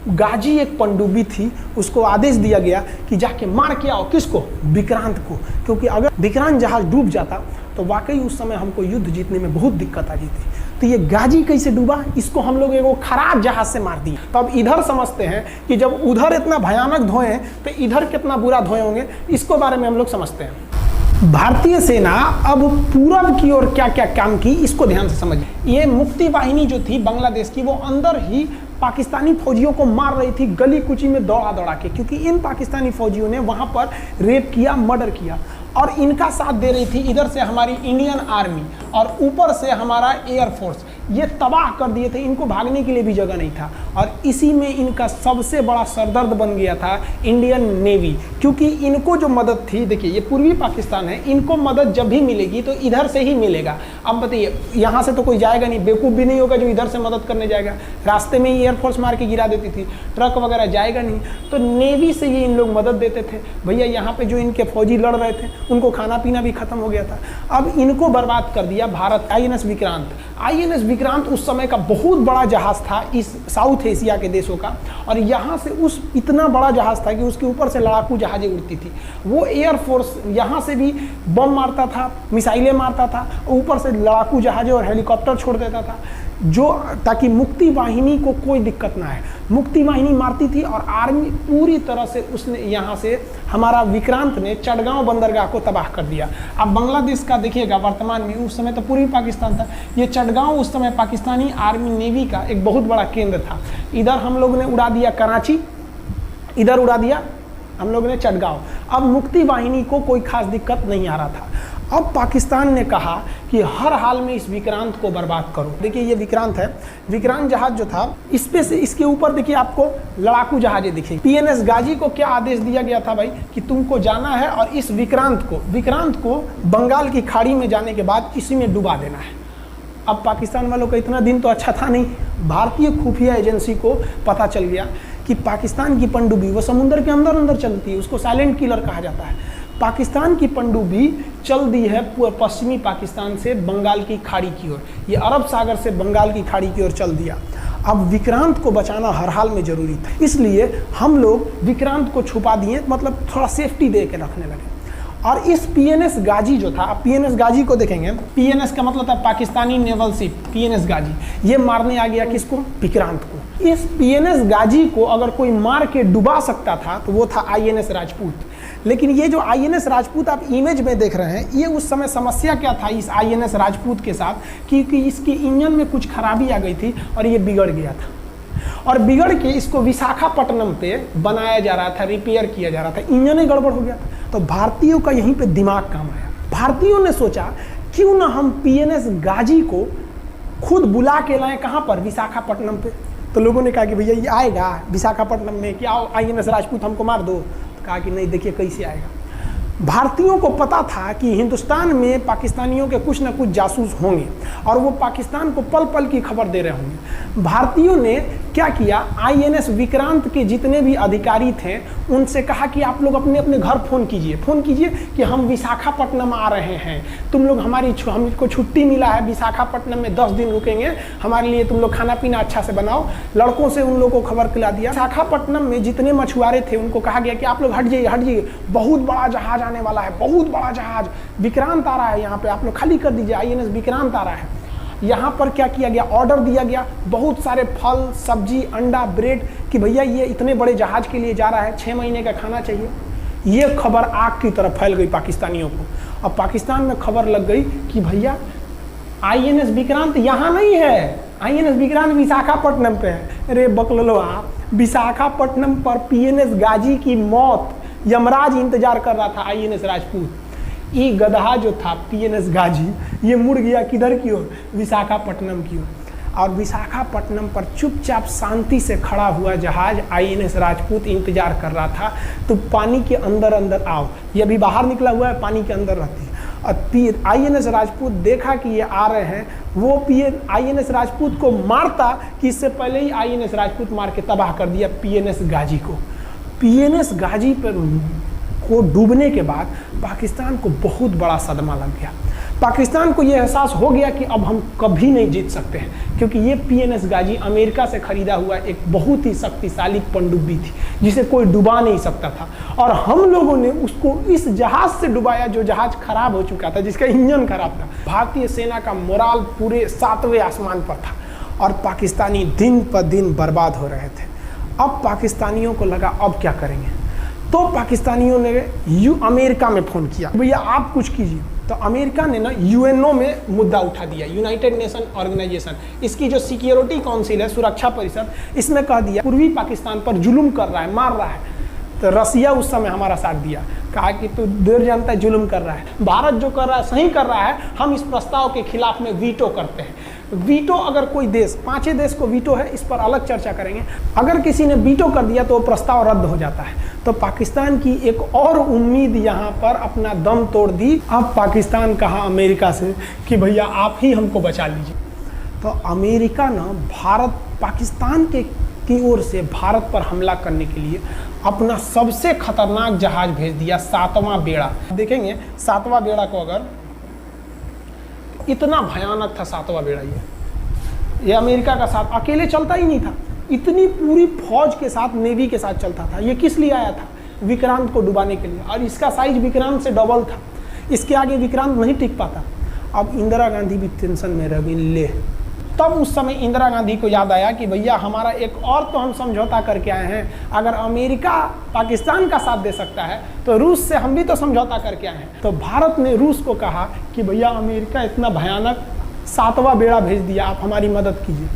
गाजी एक पनडुब्बी थी, उसको आदेश दिया गया कि जाके मार के आओ। किसको? विक्रांत को। क्योंकि अगर विक्रांत जहाज डूब जाता तो वाकई उस समय हमको युद्ध जीतने में बहुत दिक्कत आ जाती। तो ये गाजी कैसे डूबा, इसको हम लोग एगो खराब जहाज से मार दिया। तो अब इधर समझते हैं कि जब उधर इतना भयानक धोए तो इधर कितना बुरा धोए होंगे, इसको बारे में हम लोग समझते हैं। भारतीय सेना अब पूरब की ओर क्या क्या काम की, इसको ध्यान से समझिए। ये मुक्ति वाहिनी जो थी बांग्लादेश की, वो अंदर ही पाकिस्तानी फौजियों को मार रही थी गली कुची में दौड़ा दौड़ा के, क्योंकि इन पाकिस्तानी फौजियों ने वहां पर रेप किया, मर्डर किया। और इनका साथ दे रही थी इधर से हमारी इंडियन आर्मी और ऊपर से हमारा एयरफोर्स। ये तबाह कर दिए थे, इनको भागने के लिए भी जगह नहीं था। और इसी में इनका सबसे बड़ा सरदर्द बन गया था इंडियन नेवी, क्योंकि इनको जो मदद थी, देखिए ये पूर्वी पाकिस्तान है, इनको मदद जब भी मिलेगी तो इधर से ही मिलेगा। अब बताइए यहाँ से तो कोई जाएगा नहीं, बेवकूफ़ भी नहीं होगा जो इधर से मदद करने जाएगा। रास्ते में ही एयरफोर्स मार के गिरा देती थी, ट्रक वगैरह जाएगा नहीं, तो नेवी से ही इन लोग मदद देते थे। भैया यहाँ पे जो इनके फौजी लड़ रहे थे उनको खाना पीना भी खत्म हो गया था। अब इनको बर्बाद कर दिया भारत। INS विक्रांत, INS विक्रांत उस समय का बहुत बड़ा जहाज था इस साउथ एशिया के देशों का। और यहाँ से उस इतना बड़ा जहाज था कि उसके ऊपर से लड़ाकू जहाजें उड़ती थी। वो एयरफोर्स यहाँ से भी बम मारता था, मिसाइलें मारता था, ऊपर से लड़ाकू जहाजें और हेलीकॉप्टर छोड़ देता था। जो ताकि मुक्ति वाहिनी को कोई दिक्कत ना है। मुक्ति वाहिनी मारती थी और आर्मी पूरी तरह से उसने यहाँ से हमारा विक्रांत ने चटगांव बंदरगाह को तबाह कर दिया। अब बांग्लादेश का देखिएगा वर्तमान में, उस समय तो पूर्वी पाकिस्तान था, ये चटगांव उस समय पाकिस्तानी आर्मी नेवी का एक बहुत बड़ा केंद्र था। इधर हम लोग ने उड़ा दिया कराची, इधर उड़ा दिया हम लोग ने चटगांव। अब मुक्ति वाहिनी को कोई खास दिक्कत नहीं आ रहा था। अब पाकिस्तान ने कहा कि हर हाल में इस विक्रांत को बर्बाद करो। देखिए ये विक्रांत है, विक्रांत जहाज जो था इस पे से इसके ऊपर देखिए आपको लड़ाकू जहाजें दिखे। पीएनएस गाजी को क्या आदेश दिया गया था भाई कि तुमको जाना है और इस विक्रांत को बंगाल की खाड़ी में जाने के बाद इसी में डुबा देना है। अब पाकिस्तान वालों का इतना दिन तो अच्छा था नहीं, भारतीय खुफिया एजेंसी को पता चल गया कि पाकिस्तान की पनडुब्बी वो समुद्र के अंदर अंदर चलती है, उसको साइलेंट किलर कहा जाता है। पाकिस्तान की पनडुब्बी चल दी है पश्चिमी पाकिस्तान से बंगाल की खाड़ी की ओर, ये अरब सागर से बंगाल की खाड़ी की ओर चल दिया। अब विक्रांत को बचाना हर हाल में जरूरी था, इसलिए हम लोग विक्रांत को छुपा दिए, मतलब थोड़ा सेफ्टी दे के रखने लगे। और इस पीएनएस गाजी जो था, आप पीएनएस गाजी को देखेंगे, पीएनएस का मतलब था पाकिस्तानी नेवल शिप, पीएनएस गाजी, ये मारने आ गया किसको? विक्रांत को। इस पीएनएस गाजी को अगर कोई मार के डुबा सकता था तो वो था आईएनएस राजपूत। लेकिन ये जो आईएनएस राजपूत आप इमेज में देख रहे हैं, ये उस समय समस्या क्या था इस आईएनएस राजपूत के साथ, क्योंकि इसके इंजन में कुछ खराबी आ गई थी और ये बिगड़ गया था, और बिगड़ के इसको विशाखापट्टनम पे बनाया जा रहा था, रिपेयर किया जा रहा था, इंजन ही गड़बड़ हो गया था। तो भारतीयों का यहीं पे दिमाग काम आया। भारतीयों ने सोचा क्यों ना हम पीएनएस गाजी को खुद बुला के लाएं, कहाँ पर? विशाखापट्टनम पे। तो लोगों ने कहा कि भैया ये आएगा विशाखापट्टनम में, क्या आईएनएस राजपूत हमको मार दो? तो कहा कि नहीं, देखिए कैसे आएगा। भारतीयों को पता था कि हिंदुस्तान में पाकिस्तानियों के कुछ ना कुछ जासूस होंगे और वो पाकिस्तान को पल पल की खबर दे रहे होंगे। भारतीयों ने क्या किया, आईएनएस विक्रांत के जितने भी अधिकारी थे उनसे कहा कि आप लोग अपने अपने घर फ़ोन कीजिए कि हम विशाखापट्टनम आ रहे हैं, तुम लोग हमको छुट्टी मिला है, विशाखापट्टनम में 10 दिन रुकेंगे, हमारे लिए तुम लोग खाना पीना अच्छा से बनाओ। लड़कों से उन लोगों को खबर खिला दिया। विशाखापट्टनम में जितने मछुआरे थे उनको कहा गया कि आप लोग हट जाइए, बहुत बड़ा जहाज आने वाला है, बहुत बड़ा जहाज विक्रांत आ रहा है, यहाँ पे आप लोग खाली कर दीजिए, आईएनएस विक्रांत आ रहा है। यहाँ पर क्या किया गया, ऑर्डर दिया गया, बहुत सारे फल सब्जी अंडा ब्रेड, कि भैया ये इतने बड़े जहाज के लिए जा रहा है, 6 महीने का खाना चाहिए। ये खबर आग की तरफ फैल गई पाकिस्तानियों को। अब पाकिस्तान में खबर लग गई कि भैया आईएनएस विक्रांत यहाँ नहीं है, आईएनएस विक्रांत विशाखापट्टनम पे है। अरे बकलोआ, विशाखापट्टनम पर पीएनएस गाजी की मौत यमराज इंतजार कर रहा था, आईएनएस राजपूत। ये गधा जो था पीएनएस गाजी, ये मुड़ गया किधर की ओर? विशाखापट्टनम की ओर। और विशाखापट्टनम पर चुपचाप शांति से खड़ा हुआ जहाज आईएनएस राजपूत इंतजार कर रहा था, तो पानी के अंदर अंदर आओ। ये अभी बाहर निकला हुआ है, पानी के अंदर रहती है। और आईएनएस राजपूत देखा कि ये आ रहे हैं, वो आईएनएस राजपूत को मारता कि इससे पहले ही आईएनएस राजपूत मार के तबाह कर दिया पीएनएस गाजी को। पीएनएस गाजी पर को डूबने के बाद पाकिस्तान को बहुत बड़ा सदमा लग गया। पाकिस्तान को ये एहसास हो गया कि अब हम कभी नहीं जीत सकते हैं, क्योंकि ये पीएनएस गाजी अमेरिका से खरीदा हुआ एक बहुत ही शक्तिशाली पनडुब्बी थी जिसे कोई डुबा नहीं सकता था, और हम लोगों ने उसको इस जहाज से डुबाया जो जहाज खराब हो चुका था, जिसका इंजन खराब था। भारतीय सेना का मोराल पूरे 7वें आसमान पर था और पाकिस्तानी दिन पर दिन बर्बाद हो रहे थे। अब पाकिस्तानियों को लगा अब क्या करेंगे, तो पाकिस्तानियों ने अमेरिका में फ़ोन किया, भैया आप कुछ कीजिए। तो अमेरिका ने ना यूएनओ में मुद्दा उठा दिया, यूनाइटेड नेशन ऑर्गेनाइजेशन, इसकी जो सिक्योरिटी काउंसिल है, सुरक्षा परिषद, इसमें कह दिया पूर्वी पाकिस्तान पर जुल्म कर रहा है, मार रहा है। तो रसिया उस समय हमारा साथ दिया, कहा कि तू देर जानता है जुल्म कर रहा है, भारत जो कर रहा है सही कर रहा है, हम इस प्रस्ताव के खिलाफ में वीटो करते हैं। वीटो अगर कोई देश, 5 देश को वीटो है, इस पर अलग चर्चा करेंगे, अगर किसी ने वीटो कर दिया तो वो प्रस्ताव रद्द हो जाता है। तो पाकिस्तान की एक और उम्मीद यहाँ पर अपना दम तोड़ दी। अब पाकिस्तान कहा अमेरिका से कि भैया आप ही हमको बचा लीजिए। तो अमेरिका ना पाकिस्तान की ओर से भारत पर हमला करने के लिए अपना सबसे खतरनाक जहाज भेज दिया, 7वां बेड़ा। देखेंगे 7वां बेड़ा को, अगर इतना भयानक था 7वां बेड़ा, ये अमेरिका का साथ अकेले चलता ही नहीं था, इतनी पूरी फौज के साथ, नेवी के साथ चलता था। ये किस लिए आया था? विक्रांत को डुबाने के लिए, और इसका साइज विक्रांत से डबल था, इसके आगे विक्रांत नहीं टिक पाता। अब इंदिरा गांधी भी टेंशन में रह गई, ले तब उस समय इंदिरा गांधी को याद आया कि भैया हमारा एक और तो हम समझौता करके आए हैं, अगर अमेरिका पाकिस्तान का साथ दे सकता है तो रूस से हम भी तो समझौता करके आए हैं। तो भारत ने रूस को कहा कि भैया अमेरिका इतना भयानक 7वां बेड़ा भेज दिया, आप हमारी मदद कीजिए।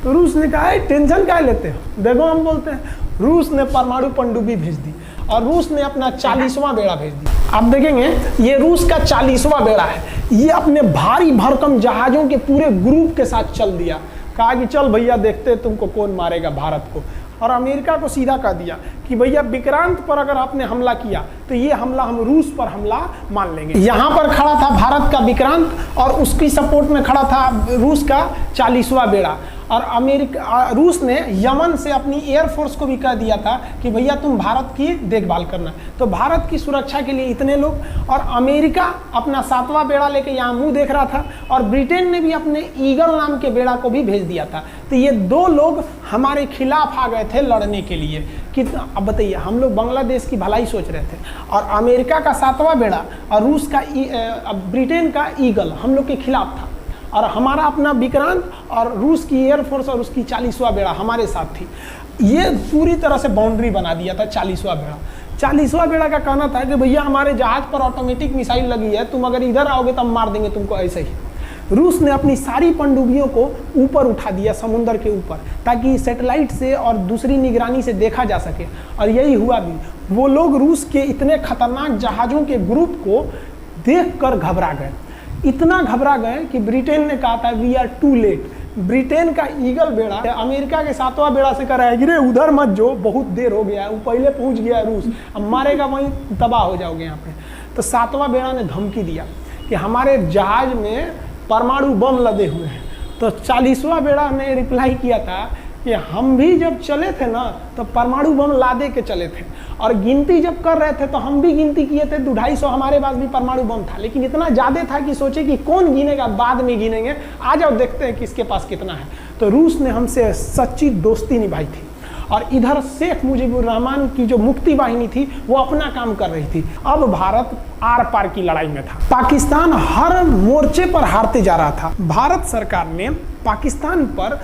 तो रूस ने कहा टेंशन क्या लेते हो, देखो हम बोलते हैं। रूस ने परमाणु पनडुब्बी भेज दी और रूस ने अपना 40वां बेड़ा भेज दिया। आप देखेंगे ये रूस का 40वां बेड़ा है। ये अपने भारी भरकम जहाजों के पूरे ग्रुप के साथ चल दिया, कहा कि चल भैया देखते तुमको कौन मारेगा भारत को। और अमेरिका को सीधा कह दिया कि भैया विक्रांत पर अगर आपने हमला किया तो ये हमला हम रूस पर हमला मान लेंगे। यहाँ पर खड़ा था भारत का विक्रांत और उसकी सपोर्ट में खड़ा था रूस का 40वां बेड़ा। और रूस ने यमन से अपनी एयरफोर्स को भी कह दिया था कि भैया तुम भारत की देखभाल करना। तो भारत की सुरक्षा के लिए इतने लोग, और अमेरिका अपना 7वां बेड़ा लेके यहाँ मुंह देख रहा था, और ब्रिटेन ने भी अपने ईगल नाम के बेड़ा को भी भेज दिया था। तो ये 2 लोग हमारे खिलाफ आ गए थे लड़ने के लिए। कितना, अब बताइए, हम लोग बांग्लादेश की भलाई सोच रहे थे और अमेरिका का 7वां बेड़ा और रूस का ब्रिटेन का ईगल हम लोग के खिलाफ था, और हमारा अपना विक्रांत और रूस की एयरफोर्स और उसकी 40वां बेड़ा हमारे साथ थी। ये पूरी तरह से बाउंड्री बना दिया था 40वां बेड़ा। 40वां बेड़ा का कहना था कि भैया हमारे जहाज पर ऑटोमेटिक मिसाइल लगी है, तुम अगर इधर आओगे तो हम मार देंगे तुमको ऐसे ही। रूस ने अपनी सारी पनडुब्बियों को ऊपर उठा दिया समुद्र के ऊपर, ताकि सैटेलाइट से और दूसरी निगरानी से देखा जा सके, और यही हुआ भी। वो लोग रूस के इतने खतरनाक जहाज़ों के ग्रुप को देखकर घबरा गए, इतना घबरा गए कि ब्रिटेन ने कहा था we are too late. Britain का ईगल बेड़ा अमेरिका के 7वां बेड़ा से कह रहा है कि रे उधर मत जो, बहुत देर हो गया है, वो पहले पहुंच गया है रूस, अब मारेगा वहीं तबाह हो जाओगे यहाँ पे। तो 7वां बेड़ा ने धमकी दिया कि हमारे जहाज में परमाणु बम लदे हुए हैं। तो 40वां बेड़ा ने रिप्लाई किया था कि हम भी जब चले थे ना तो परमाणु बम लादे के चले थे, और गिनती जब कर रहे थे तो हम भी गिनती किए थे, 250 हमारे पास भी परमाणु बम था, लेकिन इतना ज़्यादा था कि सोचे कि कौन गिनेगा, बाद में गिनेंगे, आ जाओ देखते हैं किसके पास कितना है। तो रूस ने हमसे सच्ची दोस्ती निभाई थी, और इधर शेख मुजीबुर रहमान की जो मुक्ति वाहिनी थी वो अपना काम कर रही थी। अब भारत आर पार की लड़ाई में था, पाकिस्तान हर मोर्चे पर हारते जा रहा था। भारत सरकार ने पाकिस्तान पर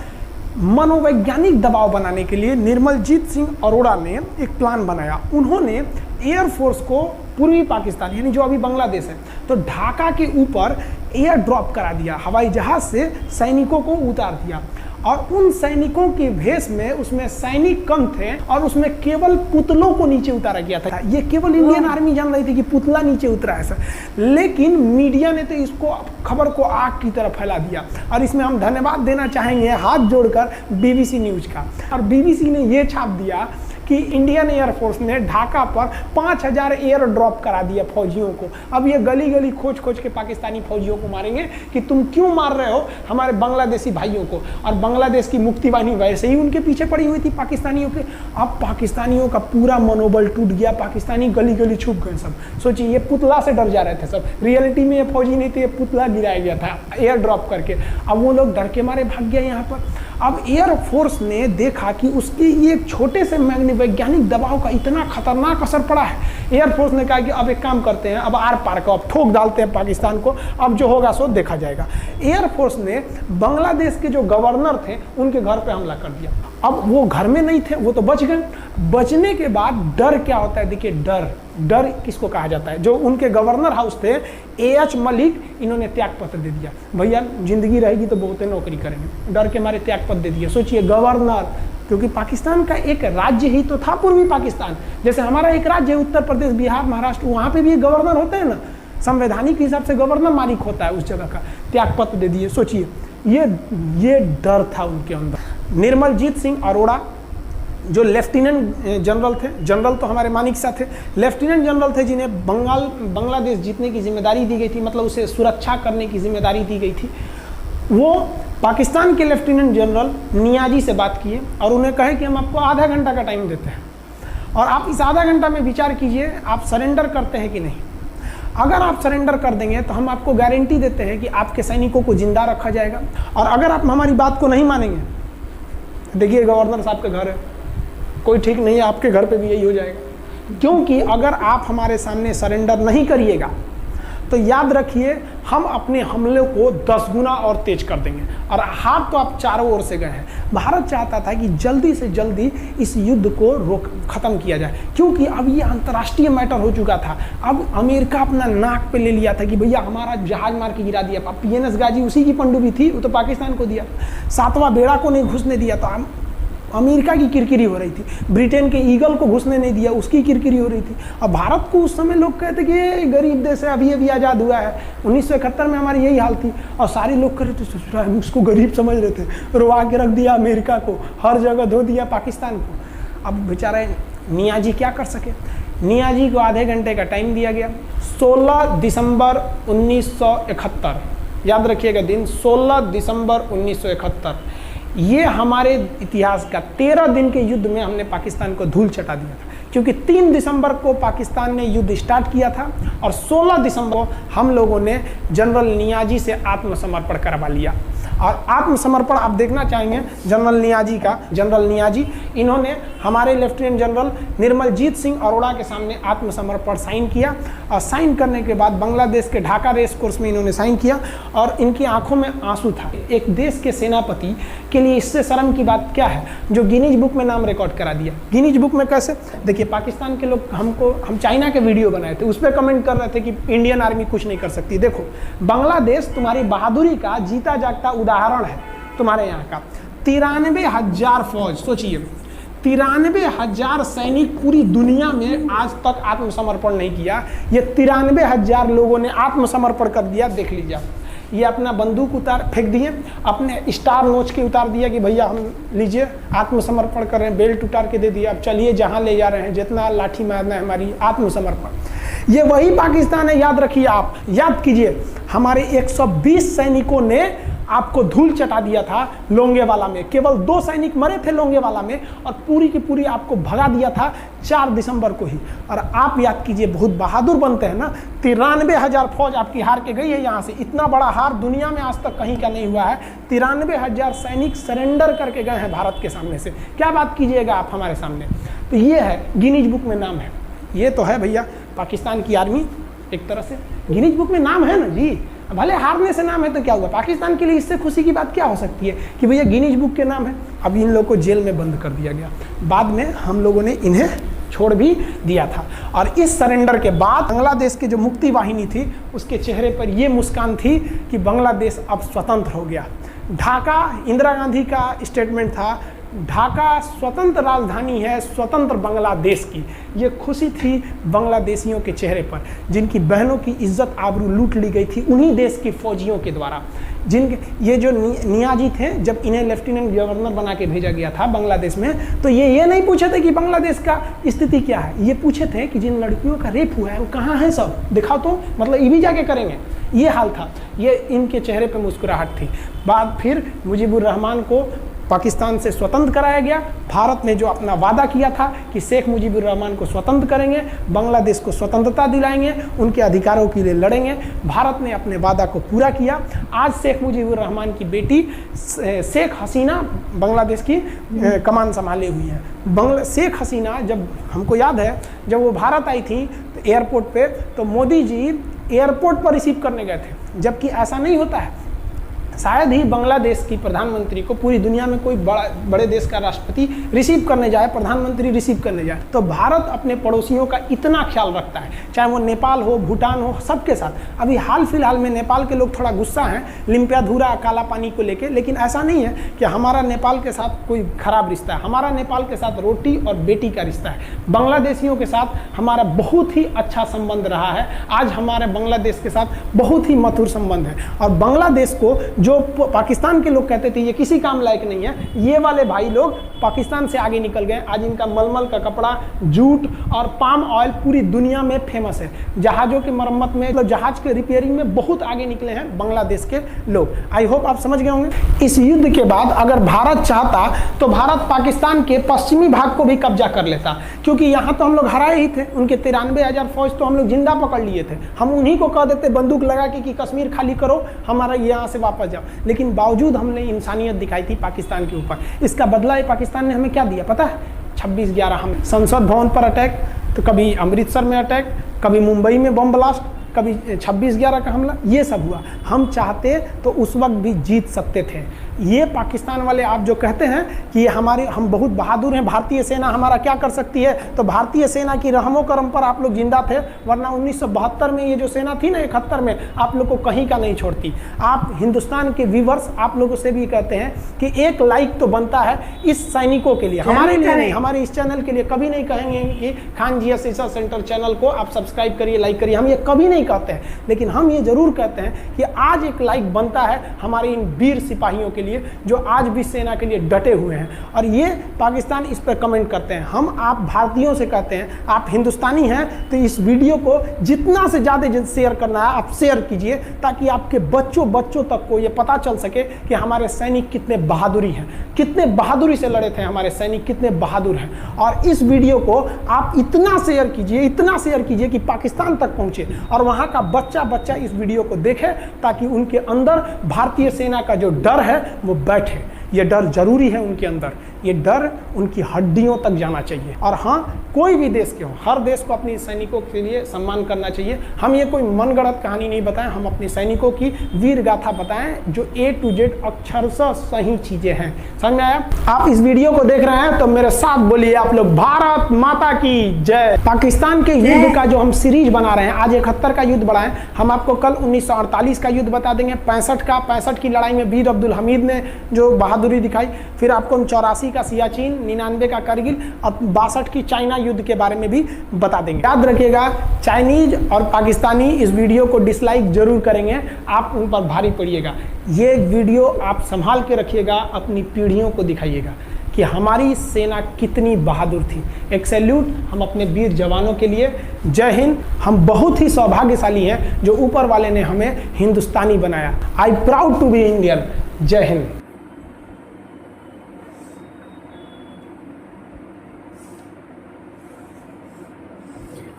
मनोवैज्ञानिक दबाव बनाने के लिए निर्मलजीत सिंह अरोड़ा ने एक प्लान बनाया। उन्होंने एयरफोर्स को पूर्वी पाकिस्तान यानी जो अभी बांग्लादेश है, तो ढाका के ऊपर एयर ड्रॉप करा दिया, हवाई जहाज से सैनिकों को उतार दिया, और उन सैनिकों के भेष में उसमें सैनिक कम थे, और उसमें केवल पुतलों को नीचे उतारा गया था। ये केवल इंडियन आर्मी जान रही थी कि पुतला नीचे उतरा है सर, लेकिन मीडिया ने तो इसको खबर को आग की तरह फैला दिया। और इसमें हम धन्यवाद देना चाहेंगे हाथ जोड़कर BBC न्यूज का। और BBC ने ये छाप दिया कि इंडियन एयरफोर्स ने ढाका पर 5000 एयर ड्रॉप करा दिया फौजियों को। अब ये गली गली खोज खोज के पाकिस्तानी फौजियों को मारेंगे कि तुम क्यों मार रहे हो हमारे बांग्लादेशी भाइयों को। और बांग्लादेश की मुक्ति वाहिनी वैसे ही उनके पीछे पड़ी हुई थी पाकिस्तानियों के। अब पाकिस्तानियों का पूरा मनोबल टूट गया, पाकिस्तानी गली गली छुप गए सब। सोचिए, ये पुतला से डर जा रहे थे सब, रियलिटी में ये फौजी नहीं थे, ये पुतला गिराया गया था एयर ड्रॉप करके। अब वो लोग डर के मारे भाग गया यहाँ पर। अब एयरफोर्स ने देखा कि उसके ये छोटे से वैज्ञानिक दबाव का इतना खतरनाक असर पड़ा है। एयरफोर्स ने कहा कि अब एक काम करते हैं, अब आर पार को अब ठोक डालते हैं पाकिस्तान को, अब जो होगा सो देखा जाएगा। एयरफोर्स ने बांग्लादेश के जो गवर्नर थे उनके घर पे हमला कर दिया। अब वो घर में नहीं थे, वो तो बच गए। बचने के बाद डर क्या होता है, देखिए डर किसको कहा जाता है। जो उनके गवर्नर हाउस थे AH मलिक, इन्होंने त्याग पत्र दे दिया, भैया जिंदगी रहेगी तो बहुत नौकरी करेंगे, डर के मारे त्याग पत्र दे दिया। सोचिए, गवर्नर, क्योंकि पाकिस्तान का एक राज्य ही तो था पूर्वी पाकिस्तान। जैसे हमारा एक राज्य है उत्तर प्रदेश, बिहार, महाराष्ट्र, वहाँ पे भी गवर्नर होते हैं ना, संवैधानिक हिसाब से गवर्नर मालिक होता है उस जगह का। त्याग पत्र दे दिए। सोचिए, ये डर था उनके अंदर। निर्मलजीत सिंह अरोड़ा जो लेफ्टिनेंट जनरल थे, जनरल तो हमारे मानिक शाह थे, लेफ्टिनेंट जनरल थे जिन्हें बांग्लादेश जीतने की जिम्मेदारी दी गई थी, मतलब उसे सुरक्षा करने की जिम्मेदारी दी गई थी। वो पाकिस्तान के लेफ्टिनेंट जनरल नियाजी से बात किए और उन्हें कहे कि हम आपको आधा घंटा का टाइम देते हैं, और आप इस आधा घंटा में विचार कीजिए आप सरेंडर करते हैं कि नहीं। अगर आप सरेंडर कर देंगे तो हम आपको गारंटी देते हैं कि आपके सैनिकों को जिंदा रखा जाएगा, और अगर आप हमारी बात को नहीं मानेंगे, देखिए गवर्नर साहब का घर है, कोई ठीक नहीं है, आपके घर पे भी यही हो जाएगा। क्योंकि अगर आप हमारे सामने सरेंडर नहीं करिएगा तो याद रखिए हम अपने हमले को 10 गुना और तेज कर देंगे। और हाथ तो आप चारों ओर से गए हैं। भारत चाहता था कि जल्दी से जल्दी इस युद्ध को खत्म किया जाए, क्योंकि अब ये अंतर्राष्ट्रीय मैटर हो चुका था। अब अमेरिका अपना नाक पे ले लिया था कि भैया हमारा जहाज मार के गिरा दिया। PNS गाजी उसी की पनडुब्बी थी, वो तो पाकिस्तान को दिया। 7वां बेड़ा को नहीं घुसने दिया, तो अमेरिका की किरकिरी हो रही थी। ब्रिटेन के ईगल को घुसने नहीं दिया, उसकी किरकिरी हो रही थी। और भारत को उस समय लोग कहते कि ये गरीब देश है, अभी आज़ाद हुआ है। 1971 में हमारी यही हाल थी। और सारे लोग कह रहे थे, हम उसको गरीब समझ रहे थे, रुआ के रख दिया अमेरिका को, हर जगह धो दिया पाकिस्तान को। अब बेचारे नियाजी क्या कर सके। नियाजी को आधे घंटे का टाइम दिया गया। 16 दिसंबर 1971, याद रखिएगा दिन, 16 दिसंबर 1971। ये हमारे इतिहास का 13 दिन के युद्ध में हमने पाकिस्तान को धूल चटा दिया था, क्योंकि 3 दिसंबर को पाकिस्तान ने युद्ध स्टार्ट किया था और 16 दिसंबर को हम लोगों ने जनरल नियाजी से आत्मसमर्पण करवा लिया। और आत्मसमर्पण आप देखना चाहेंगे जनरल नियाजी का। जनरल नियाजी इन्होंने हमारे लेफ्टिनेंट जनरल निर्मलजीत सिंह अरोड़ा के सामने आत्मसमर्पण साइन किया। और साइन करने के बाद बांग्लादेश के ढाका रेस कोर्स में इन्होंने साइन किया और इनकी आंखों में आंसू था। एक देश के सेनापति के लिए इससे शर्म की बात क्या है, जो गिनीज बुक में नाम रिकॉर्ड करा दिया। गिनीज बुक में कैसे? देखिए, पाकिस्तान के लोग हम चाइना के वीडियो बनाए थे, उस पर कमेंट कर रहे थे कि इंडियन आर्मी कुछ नहीं कर सकती। देखो, बांग्लादेश तुम्हारी बहादुरी का जीता जागता उदाहरण है। तुम्हारे यहाँ का 93,000 फौज, सोचिए 93,000 सैनिक पूरी दुनिया में आज तक आत्मसमर्पण नहीं किया। ये 93,000 लोगों ने आत्मसमर्पण कर दिया। देख लीजिए, ये अपना बंदूक फेंक दिए, अपने स्टार नोच के उतार दिया कि भैया हम लीजिए आत्मसमर्पण कर रहे हैं, बेल्ट उतार के दे दिया, अब चलिए जहाँ ले जा रहे हैं, जितना लाठी मारना है हमारी, आत्मसमर्पण। ये वही पाकिस्तान है, याद रखिए। आप याद कीजिए, हमारे 120 सैनिकों ने आपको धूल चटा दिया था लोंगेवाला में। केवल 2 सैनिक मरे थे लोंगेवाला में और पूरी की पूरी आपको भगा दिया था 4 दिसंबर को ही। और आप याद कीजिए, बहुत बहादुर बनते हैं ना। 93,000 फौज आपकी हार के गई है यहाँ से। इतना बड़ा हार दुनिया में आज तक कहीं का नहीं हुआ है। 93,000 सैनिक सरेंडर करके गए हैं भारत के सामने से। क्या बात कीजिएगा आप हमारे सामने। तो ये है, गिनीज बुक में नाम है। ये तो है भैया पाकिस्तान की आर्मी, एक तरह से गिनीज बुक में नाम है ना जी। भले हारने से नाम है तो क्या हुआ, पाकिस्तान के लिए इससे खुशी की बात क्या हो सकती है कि भैया गिनीज बुक के नाम है। अब इन लोगों को जेल में बंद कर दिया गया। बाद में हम लोगों ने इन्हें छोड़ भी दिया था। और इस सरेंडर के बाद बांग्लादेश के जो मुक्ति वाहिनी थी, उसके चेहरे पर ये मुस्कान थी कि बांग्लादेश अब स्वतंत्र हो गया। ढाका, इंदिरा गांधी का स्टेटमेंट था, ढाका स्वतंत्र राजधानी है स्वतंत्र बांग्लादेश की। ये खुशी थी बांग्लादेशियों के चेहरे पर, जिनकी बहनों की इज्जत आबरू लूट ली गई थी उन्हीं देश के फौजियों के द्वारा। ये जो नियाजी थे, जब इन्हें लेफ्टिनेंट गवर्नर बना के भेजा गया था बांग्लादेश में, तो ये नहीं पूछे थे कि बांग्लादेश का स्थिति क्या है। ये पूछे थे कि जिन लड़कियों का रेप हुआ है वो कहाँ है, सब दिखाओ तो, मतलब ये भी जाके करेंगे। ये हाल था। ये इनके चेहरे पर मुस्कुराहट थी। बाद फिर मुजीबुर रहमान को पाकिस्तान से स्वतंत्र कराया गया। भारत ने जो अपना वादा किया था कि शेख मुजीबुर रहमान को स्वतंत्र करेंगे, बांग्लादेश को स्वतंत्रता दिलाएंगे, उनके अधिकारों के लिए लड़ेंगे, भारत ने अपने वादा को पूरा किया। आज शेख मुजीबुर रहमान की बेटी शेख हसीना बांग्लादेश की कमान संभाले हुई हैं। शेख हसीना, जब हमको याद है जब वो भारत आई थी तो एयरपोर्ट पे, तो मोदी जी एयरपोर्ट पर रिसीव करने गए थे, जबकि ऐसा नहीं होता है। शायद ही बांग्लादेश की प्रधानमंत्री को पूरी दुनिया में कोई बड़े देश का राष्ट्रपति रिसीव करने जाए, प्रधानमंत्री रिसीव करने जाए। तो भारत अपने पड़ोसियों का इतना ख्याल रखता है, चाहे वो नेपाल हो, भूटान हो, सबके साथ। अभी हाल फिलहाल में नेपाल के लोग थोड़ा गुस्सा हैं लिम्पियाधुरा काला पानी को लेके, लेकिन ऐसा नहीं है कि हमारा नेपाल के साथ कोई खराब रिश्ता है। हमारा नेपाल के साथ रोटी और बेटी का रिश्ता है। बांग्लादेशियों के साथ हमारा बहुत ही अच्छा संबंध रहा है। आज हमारे बांग्लादेश के साथ बहुत ही मधुर संबंध है। और बांग्लादेश को जो पाकिस्तान के लोग कहते थे ये किसी काम लायक नहीं है, ये वाले भाई लोग पाकिस्तान से आगे निकल गए। आज इनका मलमल का कपड़ा, जूट और पाम ऑयल पूरी दुनिया में फेमस है। जहाज़ों की मरम्मत में, मतलब जहाज के रिपेयरिंग में बहुत आगे निकले हैं बांग्लादेश के लोग। आई होप आप समझ गए होंगे। इस युद्ध के बाद अगर भारत चाहता तो भारत पाकिस्तान के पश्चिमी भाग को भी कब्जा कर लेता, क्योंकि यहाँ तो हम लोग हराए ही थे। उनके 93,000 फौज तो हम लोग जिंदा पकड़ लिए थे। हम उन्हीं को कह देते बंदूक लगा के कि कश्मीर खाली करो, हमारा यहाँ से वापस जाओ। लेकिन बावजूद हमने इंसानियत दिखाई थी पाकिस्तान के ऊपर। इसका बदला ये पाकिस्तान ने हमें क्या दिया पता है? 26/11 हम संसद भवन पर अटैक, तो कभी अमृतसर में अटैक, कभी मुंबई में बम ब्लास्ट, कभी 26/11 का हमला, ये सब हुआ। हम चाहते तो उस वक्त भी जीत सकते थे। ये पाकिस्तान वाले आप जो कहते हैं कि हम बहुत बहादुर हैं, भारतीय सेना हमारा क्या कर सकती है, तो भारतीय सेना की रहमो करम पर आप लोग जिंदा थे, वरना 1972 में ये जो सेना थी ना 71 में, आप लोग को कहीं का नहीं छोड़ती। आप हिंदुस्तान के व्यूवर्स आप लोगों से भी कहते हैं कि एक लाइक तो बनता है इस सैनिकों के लिए, हमारे लिए नहीं, हमारे इस चैनल के लिए। कभी नहीं कहेंगे कि खान जी रिसर्च सेंटर चैनल को आप सब्सक्राइब करिए, लाइक करिए, हम ये कभी नहीं कहते हैं, लेकिन हम ये जरूर कहते हैं कि आज एक लाइक बनता है हमारे इन वीर सिपाहियों के लिए जो आज भी सेना के लिए डटे हुए हैं। और ये पाकिस्तान इस पर कमेंट करते हैं। हम आप भारतीयों से कहते हैं, आप हिंदुस्तानी हैं तो इस वीडियो को जितना से ज़्यादा शेयर करना है आप शेयर कीजिए, ताकि आपके बच्चों तक को ये पता चल सके कि हमारे सैनिक कितने बहादुरी हैं, कितने बहादुरी से लड़े थे हमारे सैनिक, कितने बहादुर हैं। और इस वीडियो को आप इतना शेयर कीजिए कि पाकिस्तान तक पहुंचे और वहां का बच्चा इस वीडियो को देखे, ताकि उनके अंदर भारतीय सेना का जो डर है वो बैठे। ये डर जरूरी है उनके अंदर, ये डर उनकी हड्डियों तक जाना चाहिए। और हाँ, कोई भी देश के हो, हर देश को अपने सैनिकों के लिए सम्मान करना चाहिए। हम ये कोई मनगढ़ंत कहानी नहीं बताएं, हम अपने सैनिकों की वीर गाथा बताएं जो A to Z अक्षरशः सही चीजें हैं। समझ में आया? आप इस वीडियो को देख रहे हैं तो मेरे साथ बोलिए आप लोग, भारत माता की जय। पाकिस्तान के युद्ध का जो हम सीरीज बना रहे हैं, आज 71 का युद्ध बढ़ाएं, हम आपको कल 1948 का युद्ध बता देंगे, 65 की लड़ाई में वीर अब्दुल हमीद ने जो बहादुरी दिखाई, फिर आपको 84 का सियाचिन, 99 का करगिल और 62 की चाइना युद्ध के बारे में भी बता देंगे। याद रखिएगा, चाइनीज और पाकिस्तानी इस वीडियो को डिसलाइक जरूर करेंगे, आप उन पर भारी पड़िएगा। ये वीडियो आप संभाल के रखिएगा, अपनी पीढ़ियों को दिखाइएगा कि हमारी सेना कितनी बहादुर थी। एक सैल्यूट हम अपने वीर जवानों के लिए। जय हिंद। हम बहुत ही सौभाग्यशाली हैं जो ऊपर वाले ने हमें हिंदुस्तानी बनाया। I proud to be Indian. जय हिंद।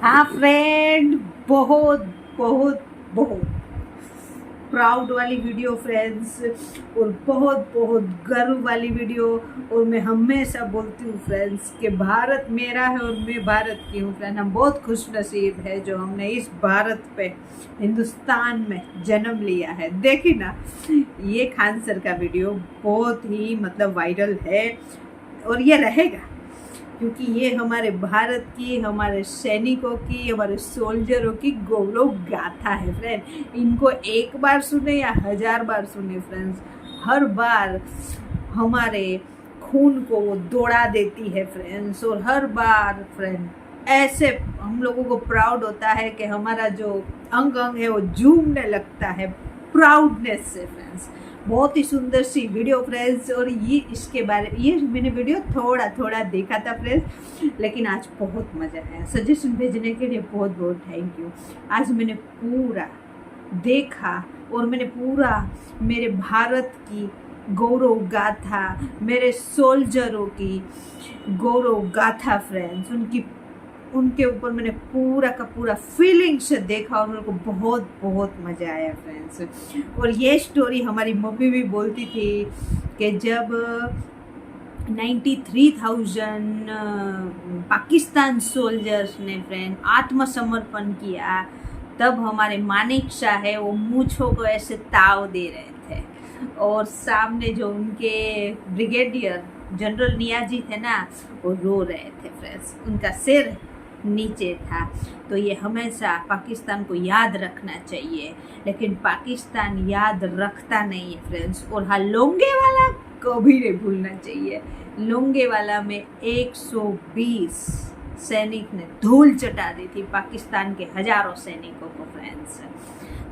हाँ फ्रेंड, बहुत बहुत बहुत प्राउड वाली वीडियो फ्रेंड्स, और बहुत बहुत गर्व वाली वीडियो। और मैं हमेशा बोलती हूँ फ्रेंड्स कि भारत मेरा है और मैं भारत की हूँ फ्रेंड। हम बहुत खुश नसीब है जो हमने इस भारत पे, हिंदुस्तान में जन्म लिया है। देखिए ना, ये खान सर का वीडियो बहुत ही मतलब वायरल है और ये रहेगा, क्योंकि ये हमारे भारत की, हमारे सैनिकों की, हमारे सोल्जरों की गौरव गाथा है फ्रेंड। इनको एक बार सुने या 1000 बार सुने फ्रेंड्स, हर बार हमारे खून को वो दौड़ा देती है फ्रेंड्स। और हर बार फ्रेंड ऐसे हम लोगों को प्राउड होता है कि हमारा जो अंग अंग है वो झूमने लगता है प्राउडनेस से फ्रेंड्स। बहुत ही सुंदर सी वीडियो फ्रेंड्स। और ये इसके बारे ये मैंने वीडियो थोड़ा देखा था फ्रेंड्स, लेकिन आज बहुत मज़ा आया। सजेशन भेजने के लिए बहुत बहुत थैंक यू। आज मैंने पूरा देखा और मैंने पूरा मेरे भारत की गौरव गाथा, मेरे सोल्जरों की गौरव गाथा फ्रेंड्स, उनके ऊपर मैंने पूरा का पूरा फीलिंग से देखा और मेरे को बहुत बहुत मज़ा आया फ्रेंड्स। और ये स्टोरी हमारी मम्मी भी बोलती थी कि जब 93,000 पाकिस्तान सोल्जर्स ने फ्रेंड आत्मसमर्पण किया, तब हमारे मानिक शाह है वो मूंछों को ऐसे ताव दे रहे थे और सामने जो उनके ब्रिगेडियर जनरल नियाजी थे ना, वो रो रहे थे फ्रेंड्स, उनका सिर नीचे था। तो ये हमेशा पाकिस्तान को याद रखना चाहिए, लेकिन पाकिस्तान याद रखता नहीं है फ्रेंड्स। और हाँ, लोंगेवाला कभी नहीं भूलना चाहिए। लोंगेवाला में 120 सैनिक ने धूल चटा दी थी पाकिस्तान के हजारों सैनिकों को फ्रेंड्स।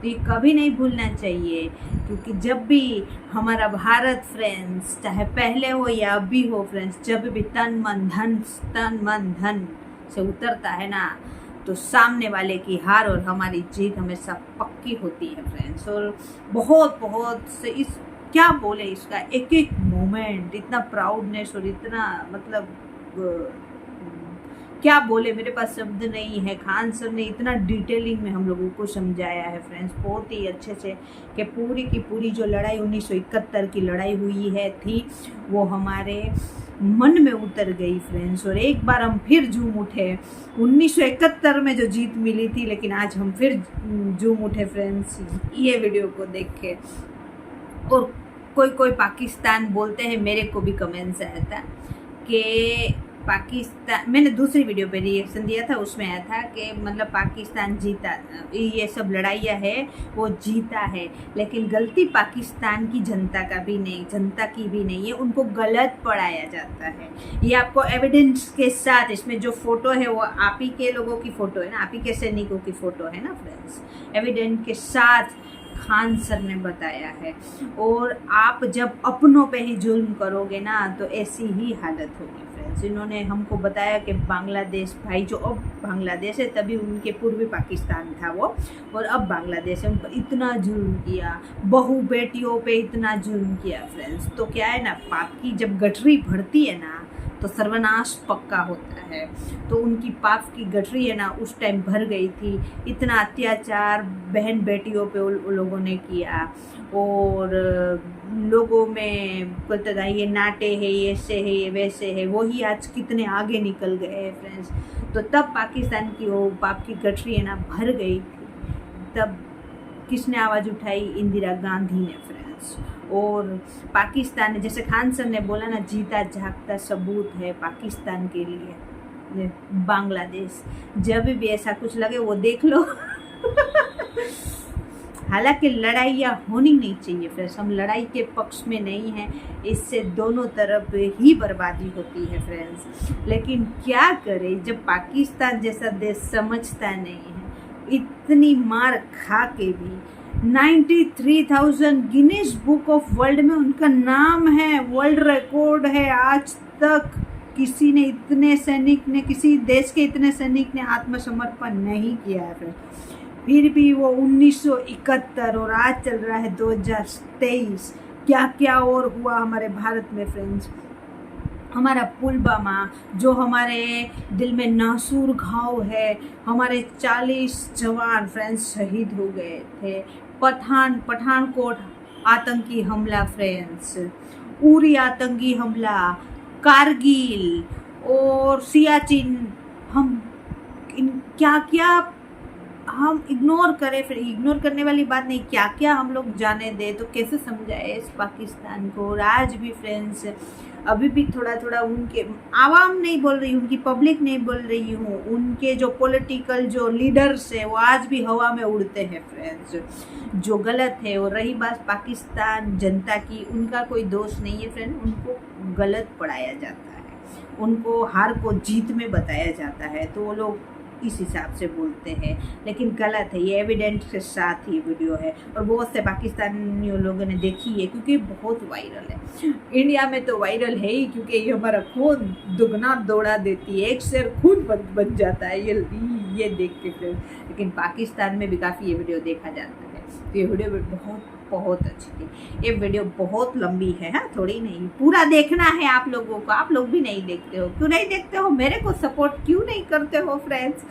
तो ये कभी नहीं भूलना चाहिए, क्योंकि जब भी हमारा भारत फ्रेंड्स, चाहे पहले हो या अभी हो फ्रेंड्स, जब भी तन मन धन से उतरता है ना, तो सामने वाले की हार और हमारी जीत हमेशा पक्की होती है फ्रेंड्स। और बहुत बहुत से इस क्या बोले, इसका एक एक मोमेंट इतना प्राउडनेस और इतना मतलब क्या बोले, मेरे पास शब्द नहीं है। खान सर ने इतना डिटेलिंग में हम लोगों को समझाया है फ्रेंड्स, बहुत ही अच्छे से, कि पूरी की पूरी जो लड़ाई 1971 की लड़ाई हुई है थी वो हमारे मन में उतर गई फ्रेंड्स। और एक बार हम फिर झूम उठे, 1971 में जो जीत मिली थी, लेकिन आज हम फिर झूम उठे फ्रेंड्स ये वीडियो को देख के। और कोई पाकिस्तान बोलते हैं, मेरे को भी कमेंट्स आया था कि पाकिस्तान, मैंने दूसरी वीडियो पे रिएक्शन दिया था, उसमें आया था कि मतलब पाकिस्तान जीता, ये सब लड़ाइयाँ है वो जीता है, लेकिन गलती पाकिस्तान की जनता का भी नहीं, जनता की भी नहीं है, उनको गलत पढ़ाया जाता है। ये आपको एविडेंस के साथ, इसमें जो फोटो है वो आप ही के लोगों की फ़ोटो है ना, आप ही के सैनिकों की फ़ोटो है ना फ्रेंड्स, एविडेंस के साथ खान सर ने बताया है। और आप जब अपनों पे ही जुल्म करोगे ना तो ऐसी ही हालत होगी फ्रेंड्स। इन्होंने हमको बताया कि बांग्लादेश भाई, जो अब बांग्लादेश है, तभी उनके पूर्वी पाकिस्तान था वो, और अब बांग्लादेश है, उन पर इतना जुल्म किया, बहू बेटियों पे इतना जुल्म किया फ्रेंड्स। तो क्या है ना, पाप की जब गठरी भरती है ना तो सर्वनाश पक्का होता है। तो उनकी पाप की गठरी है ना उस टाइम भर गई थी, इतना अत्याचार बहन बेटियों पे उन लोगों ने किया, और लोगों में बोलते था ये नाटे है, ये ऐसे है, ये वैसे है, वही आज कितने आगे निकल गए हैं फ्रेंड्स। तो तब पाकिस्तान की वो पाप की गठरी है ना भर गई थी, तब किसने आवाज़ उठाई? इंदिरा गांधी ने फ्रेंड्स। और पाकिस्तान ने, जैसे खान सर ने बोला ना, जीता जागता सबूत है पाकिस्तान के लिए बांग्लादेश। जब भी ऐसा कुछ लगे वो देख लो। हालांकि लड़ाइयाँ होनी नहीं चाहिए फ्रेंड्स, हम लड़ाई के पक्ष में नहीं हैं, इससे दोनों तरफ ही बर्बादी होती है फ्रेंड्स। लेकिन क्या करें, जब पाकिस्तान जैसा देश समझता नहीं है, इतनी मार खा के भी 93,000 गिनीज बुक ऑफ वर्ल्ड में उनका नाम है, वर्ल्ड रिकॉर्ड है। आज तक किसी ने, इतने सैनिक ने, किसी देश के इतने सैनिक ने आत्मसमर्पण नहीं किया है। फिर भी वो 1971 और आज चल रहा है 2023, क्या क्या और हुआ हमारे भारत में फ्रेंड्स। हमारा पुलवामा जो हमारे दिल में नासूर घाव है, हमारे 40 जवान फ्रेंड्स शहीद हो गए थे। पठानकोट आतंकी हमला फ्रेंड्स, उरी आतंकी हमला, कारगिल और सियाचिन, हम क्या क्या हम इग्नोर करें? फिर इग्नोर करने वाली बात नहीं, क्या क्या हम लोग जाने दे, तो कैसे समझाए इस पाकिस्तान को। और आज भी फ्रेंड्स, अभी भी थोड़ा थोड़ा उनके आवाम नहीं बोल रही, उनकी पब्लिक नहीं बोल रही हूँ, उनके जो पॉलिटिकल जो लीडर्स है वो आज भी हवा में उड़ते हैं फ्रेंड्स, जो गलत है। और रही बात पाकिस्तान जनता की, उनका कोई दोष नहीं है फ्रेंड, उनको गलत पढ़ाया जाता है, उनको हार को जीत में बताया जाता है, तो वो लोग इस हिसाब से बोलते हैं, लेकिन गलत है। ये एविडेंस के साथ ही वीडियो है, और बहुत से पाकिस्तानियों लोगों ने देखी है, क्योंकि बहुत वायरल है। इंडिया में तो वायरल है ही, क्योंकि ये हमारा खून दुगना दौड़ा देती है, एक शेर खून बन जाता है ये देख के फिर। लेकिन पाकिस्तान में भी काफ़ी ये वीडियो देखा जाता है, तो ये वीडियो बहुत अच्छी थी। ये वीडियो बहुत लंबी है, हाँ, थोड़ी नहीं, पूरा देखना है आप लोगों को। आप लोग भी नहीं देखते हो, क्यों नहीं देखते हो? मेरे को सपोर्ट क्यों नहीं करते हो फ्रेंड्स?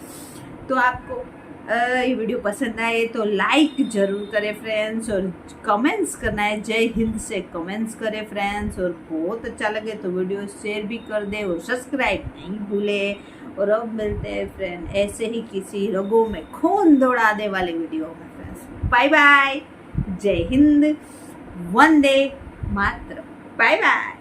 तो आपको ये वीडियो पसंद आए तो लाइक जरूर करें फ्रेंड्स, और कमेंट्स करना है, जय हिंद से कमेंट्स करें फ्रेंड्स। और बहुत अच्छा लगे तो वीडियो शेयर भी कर दे, और सब्सक्राइब नहीं भूले। और अब मिलते हैं फ्रेंड ऐसे ही किसी रगों में खून दौड़ाने वाले वीडियो में फ्रेंड्स। बाय बाय, जय हिंद, वंदे मातरम, बाय बाय।